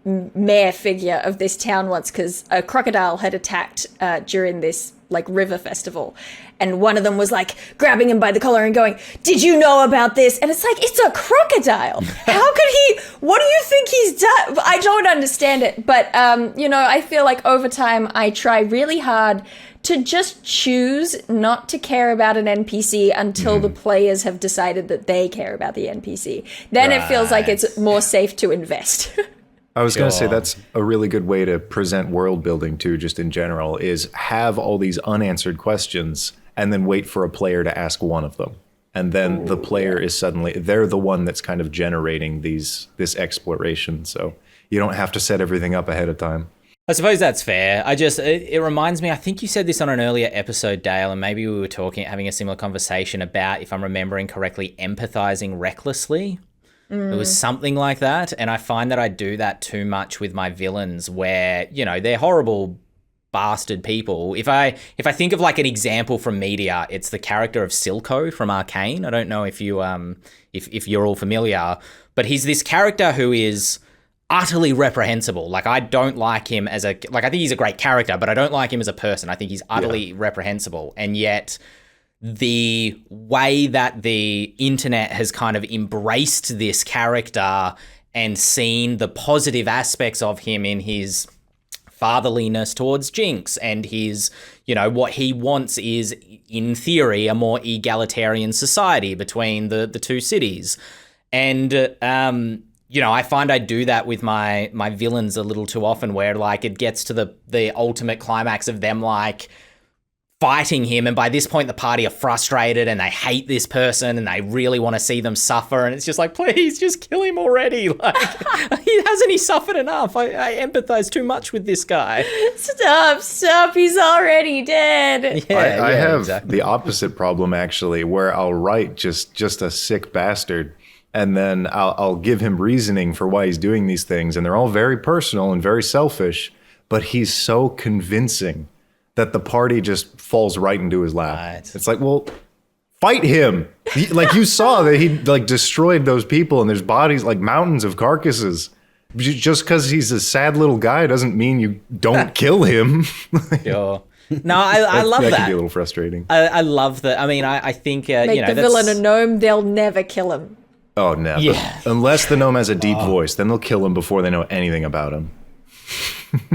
mayor figure of this town once because a crocodile had attacked during this river festival, and one of them was grabbing him by the collar and going, "Did you know about this?" And it's it's a crocodile. How could he? What do you think he's done? I don't understand it, but I feel over time I try really hard to just choose not to care about an NPC until the players have decided that they care about the NPC. Then it feels like it's more safe to invest. I was going to say that's a really good way to present world building too, just in general, is have all these unanswered questions and then wait for a player to ask one of them. And then the player is suddenly, they're the one that's kind of generating this exploration. So you don't have to set everything up ahead of time. I suppose that's fair. It reminds me, I think you said this on an earlier episode, Dael, and maybe we were having a similar conversation about, if I'm remembering correctly, empathizing recklessly. It was something like that. And I find that I do that too much with my villains where, they're horrible bastard people. If I think of an example from media, it's the character of Silco from Arcane. I don't know if you if you're all familiar, but he's this character who is utterly reprehensible. I don't like him as I think he's a great character, but I don't like him as a person. I think he's utterly reprehensible. And yet the way that the internet has kind of embraced this character and seen the positive aspects of him in his fatherliness towards Jinx and his, what he wants is, in theory, a more egalitarian society between the two cities. And, I find I do that with my villains a little too often where it gets to the ultimate climax of them fighting him, and by this point the party are frustrated and they hate this person and they really want to see them suffer, and it's just please just kill him already. He suffered enough. I empathize too much with this guy. Stop, he's already dead. I have the opposite problem actually, where I'll write just a sick bastard, and then I'll give him reasoning for why he's doing these things, and they're all very personal and very selfish, but he's so convincing that the party just falls right into his lap. Right. It's well, fight him. You saw that he destroyed those people, and there's bodies, mountains of carcasses. Just because he's a sad little guy doesn't mean you don't kill him. Sure. No, I love that. That can be a little frustrating. I love that. I mean, I think make the villain a gnome, they'll never kill him. Oh, never. Yeah. Unless the gnome has a deep voice, then they'll kill him before they know anything about him.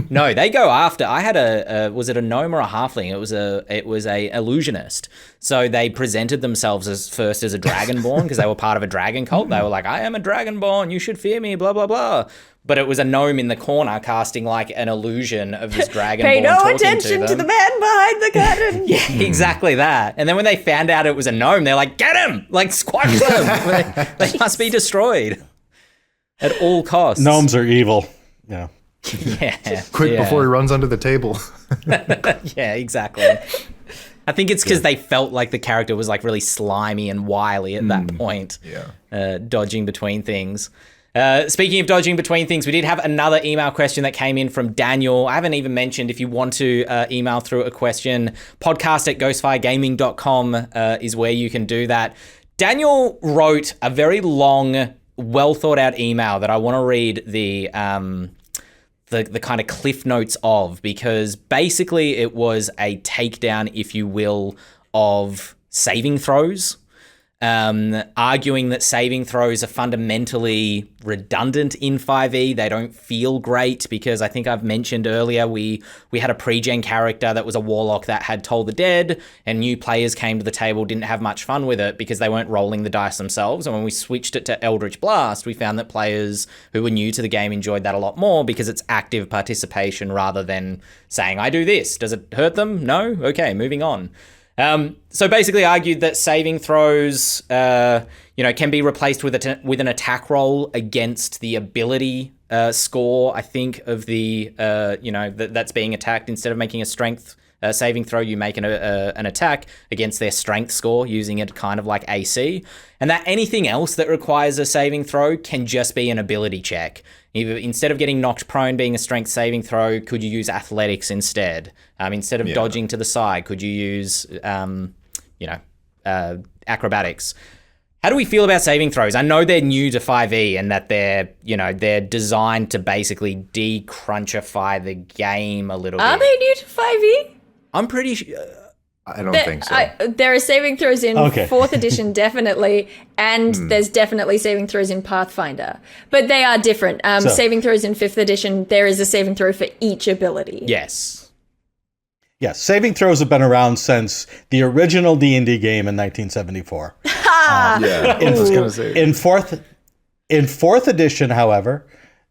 No, they go after. I had was it a gnome or a halfling? It was a illusionist. So they presented themselves as a dragonborn because they were part of a dragon cult. They were I am a dragonborn, you should fear me, blah blah blah. But it was a gnome in the corner casting an illusion of this dragonborn. Pay no attention to the man behind the curtain. Yeah, exactly that. And then when they found out it was a gnome, they're get him, squash them. They must be destroyed at all costs. Gnomes are evil. Yeah. Yeah. Quick before he runs under the table. Yeah, exactly. I think it's because they felt like the character was really slimy and wily at that point, dodging between things. Speaking of dodging between things, we did have another email question that came in from Daniel. I haven't even mentioned, if you want to email through a question, podcast@ghostfiregaming.com is where you can do that. Daniel wrote a very long, well thought out email that I want to read the kind of cliff notes of, because basically it was a takedown, if you will, of saving throws. Arguing that saving throws are fundamentally redundant in 5e. They don't feel great because I think I've mentioned earlier we had a pre-gen character that was a warlock that had Toll the Dead, and new players came to the table, didn't have much fun with it because they weren't rolling the dice themselves. And when we switched it to Eldritch Blast, we found that players who were new to the game enjoyed that a lot more because it's active participation rather than saying, I do this. Does it hurt them? No? Okay, moving on. So basically argued that saving throws, can be replaced with an attack roll against the ability score, I think, of the, that's being attacked. Instead of making a strength saving throw, you make an attack against their strength score, using it kind of like AC. And that anything else that requires a saving throw can just be an ability check. Instead of getting knocked prone being a strength saving throw, could you use athletics instead? Instead of dodging to the side, could you use, acrobatics? How do we feel about saving throws? I know they're new to 5e and that they're designed to basically de-crunchify the game a little bit. Are they new to 5e? I'm pretty sure. I don't think so. There are saving throws in 4th edition, definitely, and there's definitely saving throws in Pathfinder. But they are different. Saving throws in 5th edition, there is a saving throw for each ability. Yes. Yes, saving throws have been around since the original D&D game in 1974. Yeah, I was going to say. In 4th edition, however,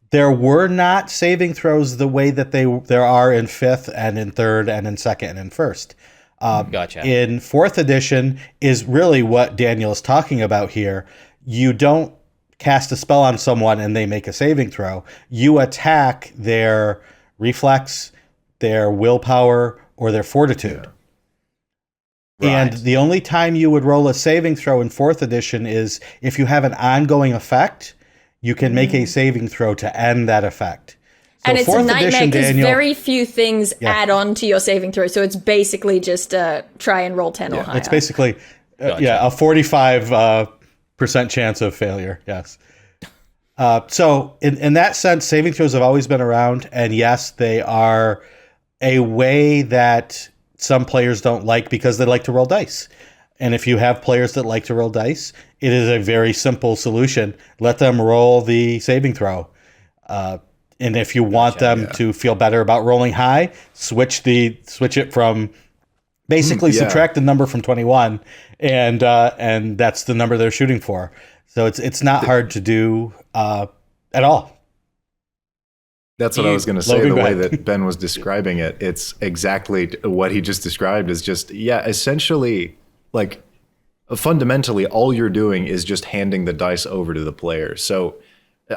there were not saving throws the way that there are in 5th and in 3rd and in 2nd and in 1st. Gotcha. In 4th edition is really what Daniel is talking about here. You don't cast a spell on someone and they make a saving throw. You attack their reflex, their willpower, or their fortitude. Yeah. And Right. the only time you would roll a saving throw in 4th edition is if you have an ongoing effect, you can make a saving throw to end that effect. So And it's a 4th nightmare edition, because Daniel, very few things add on to your saving throw. So it's basically just try and roll 10 or higher. it's basically Gotcha. a 45% chance of failure. Yes. So in that sense, saving throws have always been around, and yes, they are a way that some players don't like because they like to roll dice. And if you have players that like to roll dice, it is a very simple solution. Let them roll the saving throw. And if you want them to feel better about rolling high, switch it from basically subtract the number from 21, and that's the number they're shooting for. So it's not hard to do at all. That's what I was going to say. Logan, The go way ahead. that Ben was describing it, it's exactly what he just described. Is just essentially, like, fundamentally, all you're doing is just handing the dice over to the player. So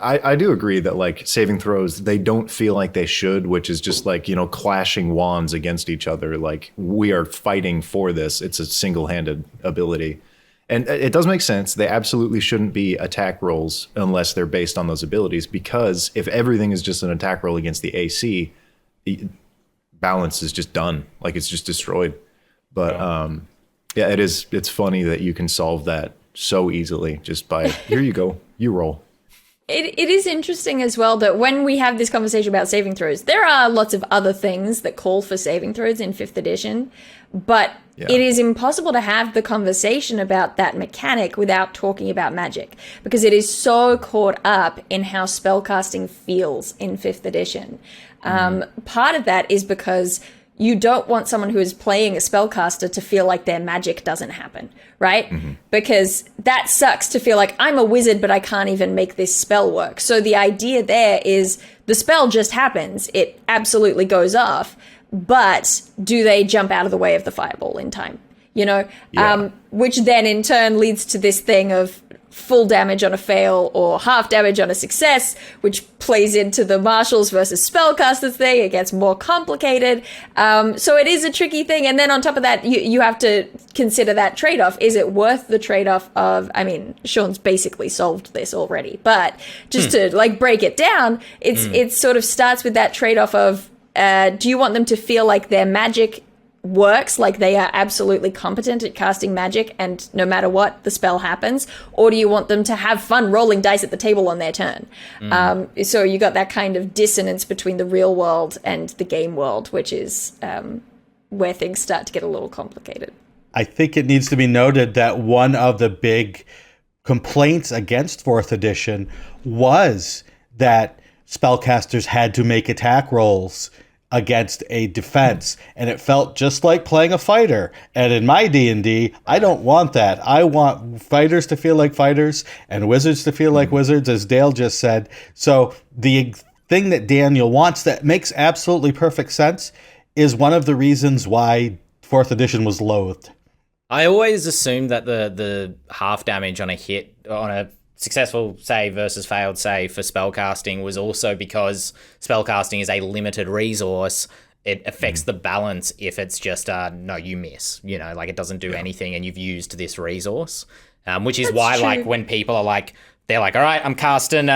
I do agree that, like, saving throws, they don't feel like they should, which is just like, clashing wands against each other. Like, we are fighting for this. It's a single-handed ability. And it does make sense. They absolutely shouldn't be attack rolls unless they're based on those abilities, because if everything is just an attack roll against the AC, the balance is just done. Like, it's just destroyed. But it's funny that you can solve that so easily just by, here you go, you roll. It is interesting as well that when we have this conversation about saving throws, there are lots of other things that call for saving throws in 5th edition, but it is impossible to have the conversation about that mechanic without talking about magic, because it is so caught up in how spellcasting feels in 5th edition. Part of that is because you don't want someone who is playing a spellcaster to feel like their magic doesn't happen, right? Because that sucks to feel like I'm a wizard, but I can't even make this spell work. So the idea there is the spell just happens. It absolutely goes off, but do they jump out of the way of the fireball in time? Which then in turn leads to this thing of full damage on a fail or half damage on a success, which plays into the marshals versus spellcasters thing. It gets more complicated. So it is a tricky thing. And then on top of that, you have to consider that trade-off. Is it worth the trade-off of, I mean, Shawn's basically solved this already, but just to like break it down, it sort of starts with that trade-off of, do you want them to feel like their magic works, like they are absolutely competent at casting magic and no matter what, the spell happens? Or do you want them to have fun rolling dice at the table on their turn? So you got that kind of dissonance between the real world and the game world, which is where things start to get a little complicated. I think it needs to be noted that one of the big complaints against 4th edition was that spellcasters had to make attack rolls against a defense, and it felt just like playing a fighter. And in my D&D, I don't want that. I want fighters to feel like fighters and wizards to feel like wizards, as Dael just said. So the thing that Daniel wants that makes absolutely perfect sense is one of the reasons why 4th edition was loathed. I always assumed that the half damage on a hit, on a successful save versus failed save for spellcasting, was also because spellcasting is a limited resource. It affects the balance if it's just no, you miss, you know, like it doesn't do anything and you've used this resource, which is why like when people are like, they're like, all right, I'm casting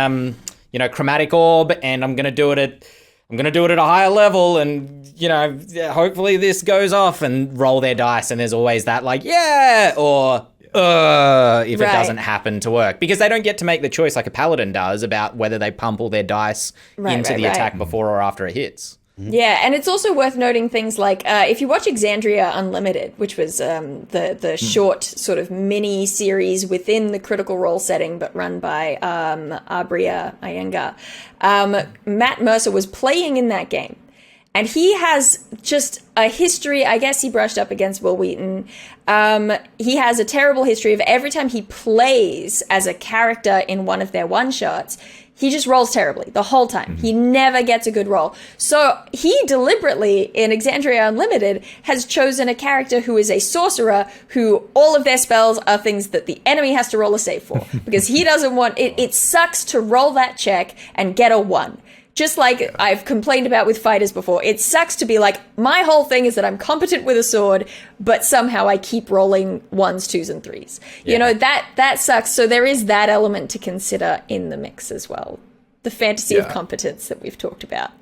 chromatic orb and I'm gonna do it at a higher level, and you know, hopefully this goes off, and roll their dice, and there's always that like, yeah, or if it doesn't happen to work, because they don't get to make the choice like a paladin does about whether they pump all their dice into the attack before or after it hits. Yeah, and it's also worth noting things like if you watch Exandria Unlimited, which was the short sort of mini series within the Critical Role setting, but run by Abria Iyengar, Matt Mercer was playing in that game. And he has just a history. I guess he brushed up against Will Wheaton. He has a terrible history of every time he plays as a character in one of their one-shots, he just rolls terribly the whole time. He never gets a good roll. So he deliberately, in Exandria Unlimited, has chosen a character who is a sorcerer who all of their spells are things that the enemy has to roll a save for. Because he doesn't want... It sucks to roll that check and get a 1. Just like I've complained about with fighters before, it sucks to be like, my whole thing is that I'm competent with a sword, but somehow I keep rolling 1s, 2s, and 3s. Yeah. You know, that sucks. So there is that element to consider in the mix as well. The fantasy of competence that we've talked about.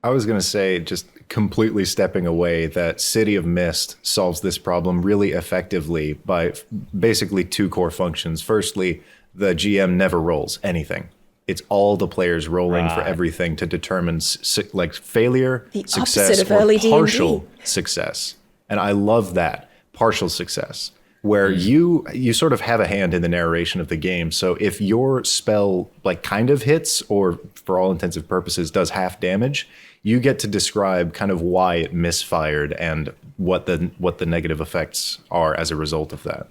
I was going to say, just completely stepping away, that City of Mist solves this problem really effectively by basically 2 core functions. Firstly, the GM never rolls anything. It's all the players rolling for everything to determine like failure, the success, of or early partial D&D. success. And I love that, partial success, where you sort of have a hand in the narration of the game. So if your spell like kind of hits, or for all intents and purposes does half damage, you get to describe kind of why it misfired and what the negative effects are as a result of that.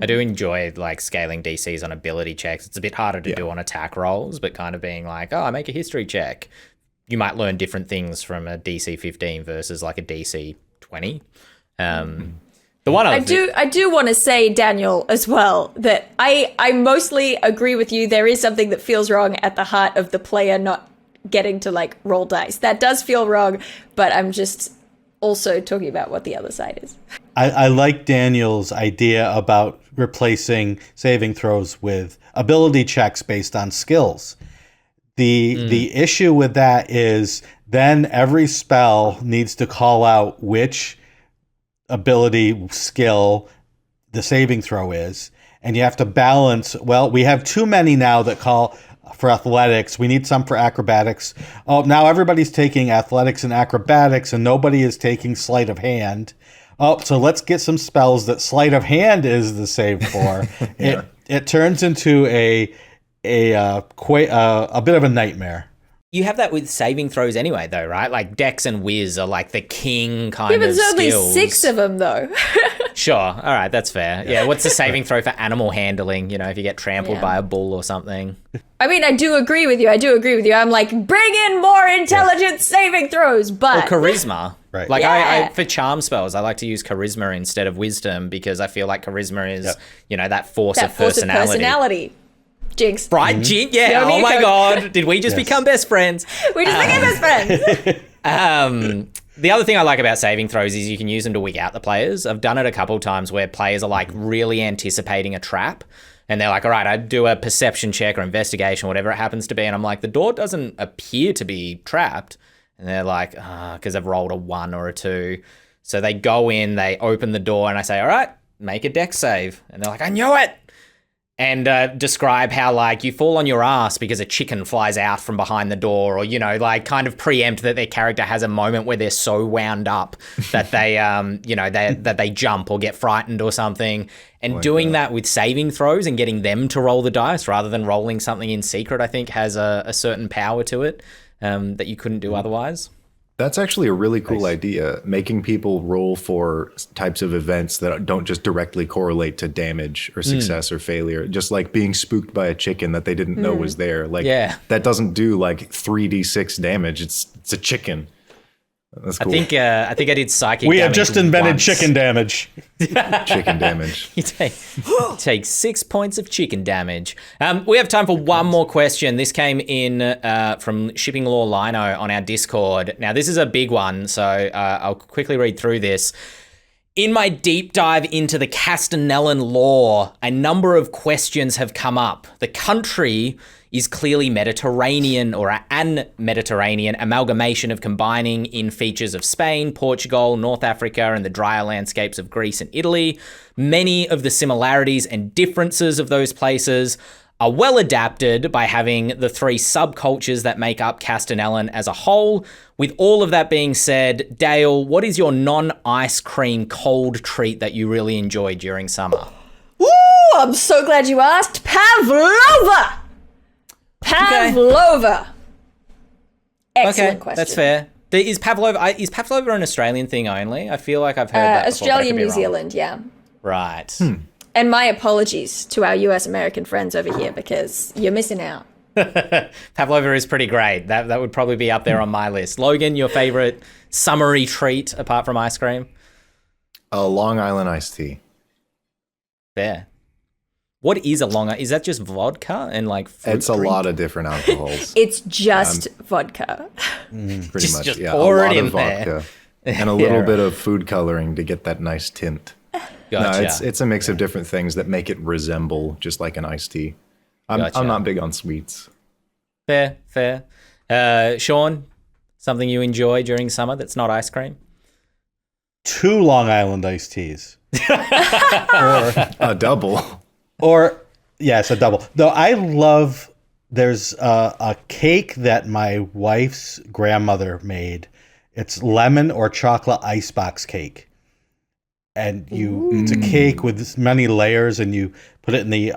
I do enjoy like scaling DCs on ability checks. It's a bit harder to do on attack rolls, but kind of being like, oh, I make a history check. You might learn different things from a DC 15 versus like a DC 20. The one I do want to say, Daniel, as well, that I mostly agree with you. There is something that feels wrong at the heart of the player not getting to like roll dice. That does feel wrong, but I'm just also talking about what the other side is. I like Daniel's idea about replacing saving throws with ability checks based on skills. The issue with that is then every spell needs to call out which ability skill the saving throw is. And you have to balance, well, we have too many now that call for athletics. We need some for acrobatics. Oh, now everybody's taking athletics and acrobatics and nobody is taking sleight of hand. Oh, so let's get some spells that sleight of hand is the save for. It turns into a bit of a nightmare. You have that with saving throws anyway, though, right? Like Dex and Whiz are like the king kind Yeah, but of there's only skills. 6 of them, though. Sure. All right, that's fair. Yeah, what's the saving throw for animal handling? You know, if you get trampled by a bull or something. I mean, I do agree with you. I'm like, bring in more intelligent saving throws, but... Or charisma. Right. Like, Yeah. I for charm spells, I like to use charisma instead of wisdom because I feel like charisma is, you know, that force of personality. Jinx. Right, Jink? Yeah. Yo, Oh my Nico. God. Did we just become best friends? We just became best friends. The other thing I like about saving throws is you can use them to wig out the players. I've done it a couple times where players are like really anticipating a trap and they're like, all right, I do a perception check or investigation, whatever it happens to be. And I'm like, the door doesn't appear to be trapped. And they're like, because I've rolled a 1 or a 2. So they go in, they open the door and I say, all right, make a dex save. And they're like, I knew it. And describe how, like, you fall on your ass because a chicken flies out from behind the door, or, you know, like, kind of preempt that their character has a moment where they're so wound up that they, you know, that they jump or get frightened or something. And doing that with saving throws and getting them to roll the dice rather than rolling something in secret, I think, has a certain power to it that you couldn't do otherwise. That's actually a really cool idea, making people roll for types of events that don't just directly correlate to damage or success or failure. Just like being spooked by a chicken that they didn't know was there. Like that doesn't do like 3d6 damage. It's a chicken. That's cool. I think I did psychic. We have damage just invented once. chicken damage. Chicken damage. You take 6 points of chicken damage. We have time for one more question. This came in from Shipping Law Lino on our Discord. Now, this is a big one, so I'll quickly read through this. In my deep dive into the Castanellan lore, a number of questions have come up. The country is clearly Mediterranean or an Mediterranean amalgamation of combining in features of Spain, Portugal, North Africa, and the drier landscapes of Greece and Italy. Many of the similarities and differences of those places are well adapted by having the 3 subcultures that make up Castanellan as a whole. With all of that being said, Dael, what is your non-ice cream cold treat that you really enjoy during summer? Ooh, I'm so glad you asked. Pavlova! Pavlova. Excellent question. That's fair. Is Pavlova an Australian thing only? I feel like I've heard that before, Australia, but I could be New wrong. Zealand, yeah. Right. And my apologies to our US American friends over here because you're missing out. Pavlova is pretty great. That would probably be up there on my list. Logan, your favorite summery treat apart from ice cream? A Long Island iced tea. Fair. What is a Long Island? Is that just vodka and like fruit It's a drink? lot of different alcohols. It's just vodka. Pretty much. just Yeah, pour a it lot in of there. vodka. And a little bit of food coloring to get that nice tint. Gotcha. No, it's a mix of different things that make it resemble just like an iced tea. I'm not big on sweets. Fair. Shawn, something you enjoy during summer that's not ice cream? 2 Long Island iced teas. A double. Or, yes, a double. Though I love, there's a cake that my wife's grandmother made. It's lemon or chocolate icebox cake. And it's a cake with many layers, and you put it in the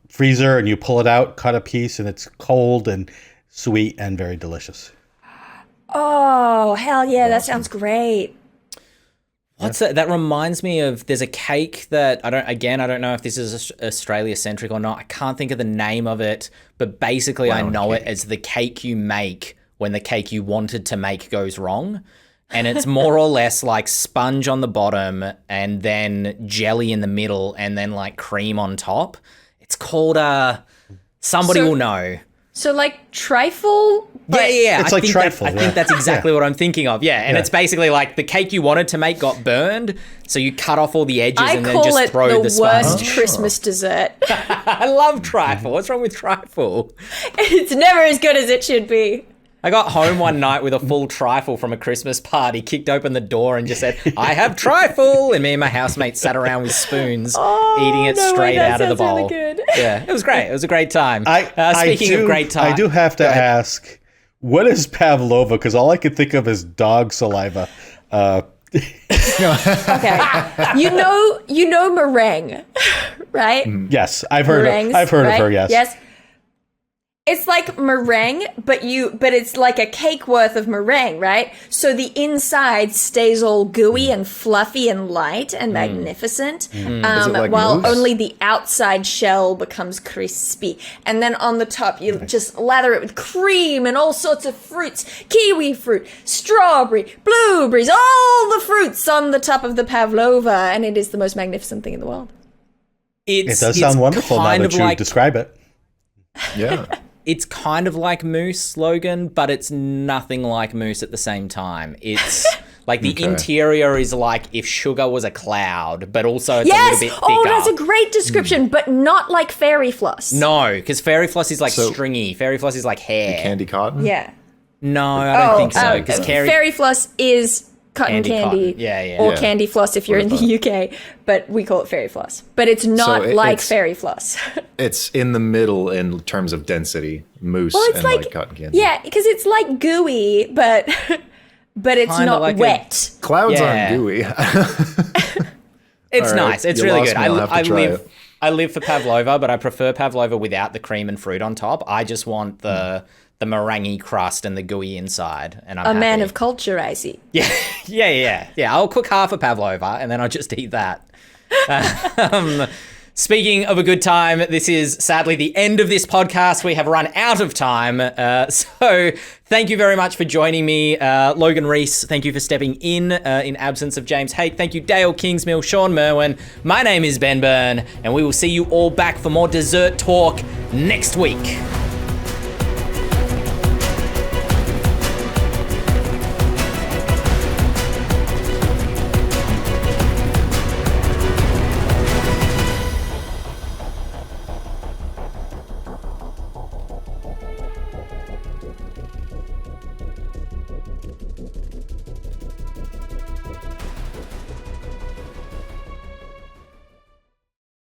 freezer, and you pull it out, cut a piece, and it's cold and sweet and very delicious. Oh, hell yeah, that sounds great. What's that? That reminds me of, there's a cake that I don't know if this is Australia centric or not. I can't think of the name of it, but basically I know it as the cake you make when the cake you wanted to make goes wrong. And it's more or less like sponge on the bottom and then jelly in the middle and then like cream on top. It's called somebody will know. So like trifle? But Yeah. It's like trifle. I think that's exactly what I'm thinking of. Yeah, and it's basically like the cake you wanted to make got burned, so you cut off all the edges I and then call just it throw the the sponge. worst Christmas dessert. I love trifle. What's wrong with trifle? It's never as good as it should be. I got home one night with a full trifle from a Christmas party, kicked open the door and just said, I have trifle. And me and my housemates sat around with spoons, eating it straight out of the bowl. Really good. Yeah, it was great. It was a great time. Speaking of great time. I do have to ask, what is pavlova? Because all I could think of is dog saliva. Okay. You know meringue, right? Yes, I've heard Meringues, of her, right? yes. Yes. It's like meringue, but it's like a cake worth of meringue, right? So the inside stays all gooey and fluffy and light and magnificent, like while mousse? only the outside shell becomes crispy. And then on the top, you just lather it with cream and all sorts of fruits, kiwi fruit, strawberry, blueberries, all the fruits on the top of the pavlova, and it is the most magnificent thing in the world. It does sound wonderful now that you describe it. Yeah. It's kind of like mousse, Logan, but it's nothing like mousse at the same time. It's like the interior is like if sugar was a cloud, but also it's a little bit thicker. Oh, that's a great description, but not like fairy floss. No, because fairy floss is like stringy. Fairy floss is like hair. Candy cotton? Yeah. No, I don't think so. Because fairy floss is cotton candy. Yeah. Or candy floss if you're in the UK, but we call it fairy floss. But it's not like fairy floss. It's in the middle in terms of density, mousse and like cotton candy. Yeah, because it's like gooey, but it's Kinda not like wet. Clouds aren't gooey. It's All right, nice. It's you really lost good. me. I'll have to try it. I live for pavlova, but I prefer pavlova without the cream and fruit on top. I just want the meringue crust and the gooey inside, and I'm A man happy. of culture, I see. Yeah. I'll cook half a pavlova, and then I'll just eat that. Speaking of a good time, this is sadly the end of this podcast. We have run out of time. So thank you very much for joining me. Logan Reese, thank you for stepping in absence of James Hake. Thank you, Dael Kingsmill, Shawn Merwin. My name is Ben Byrne, and we will see you all back for more dessert talk next week.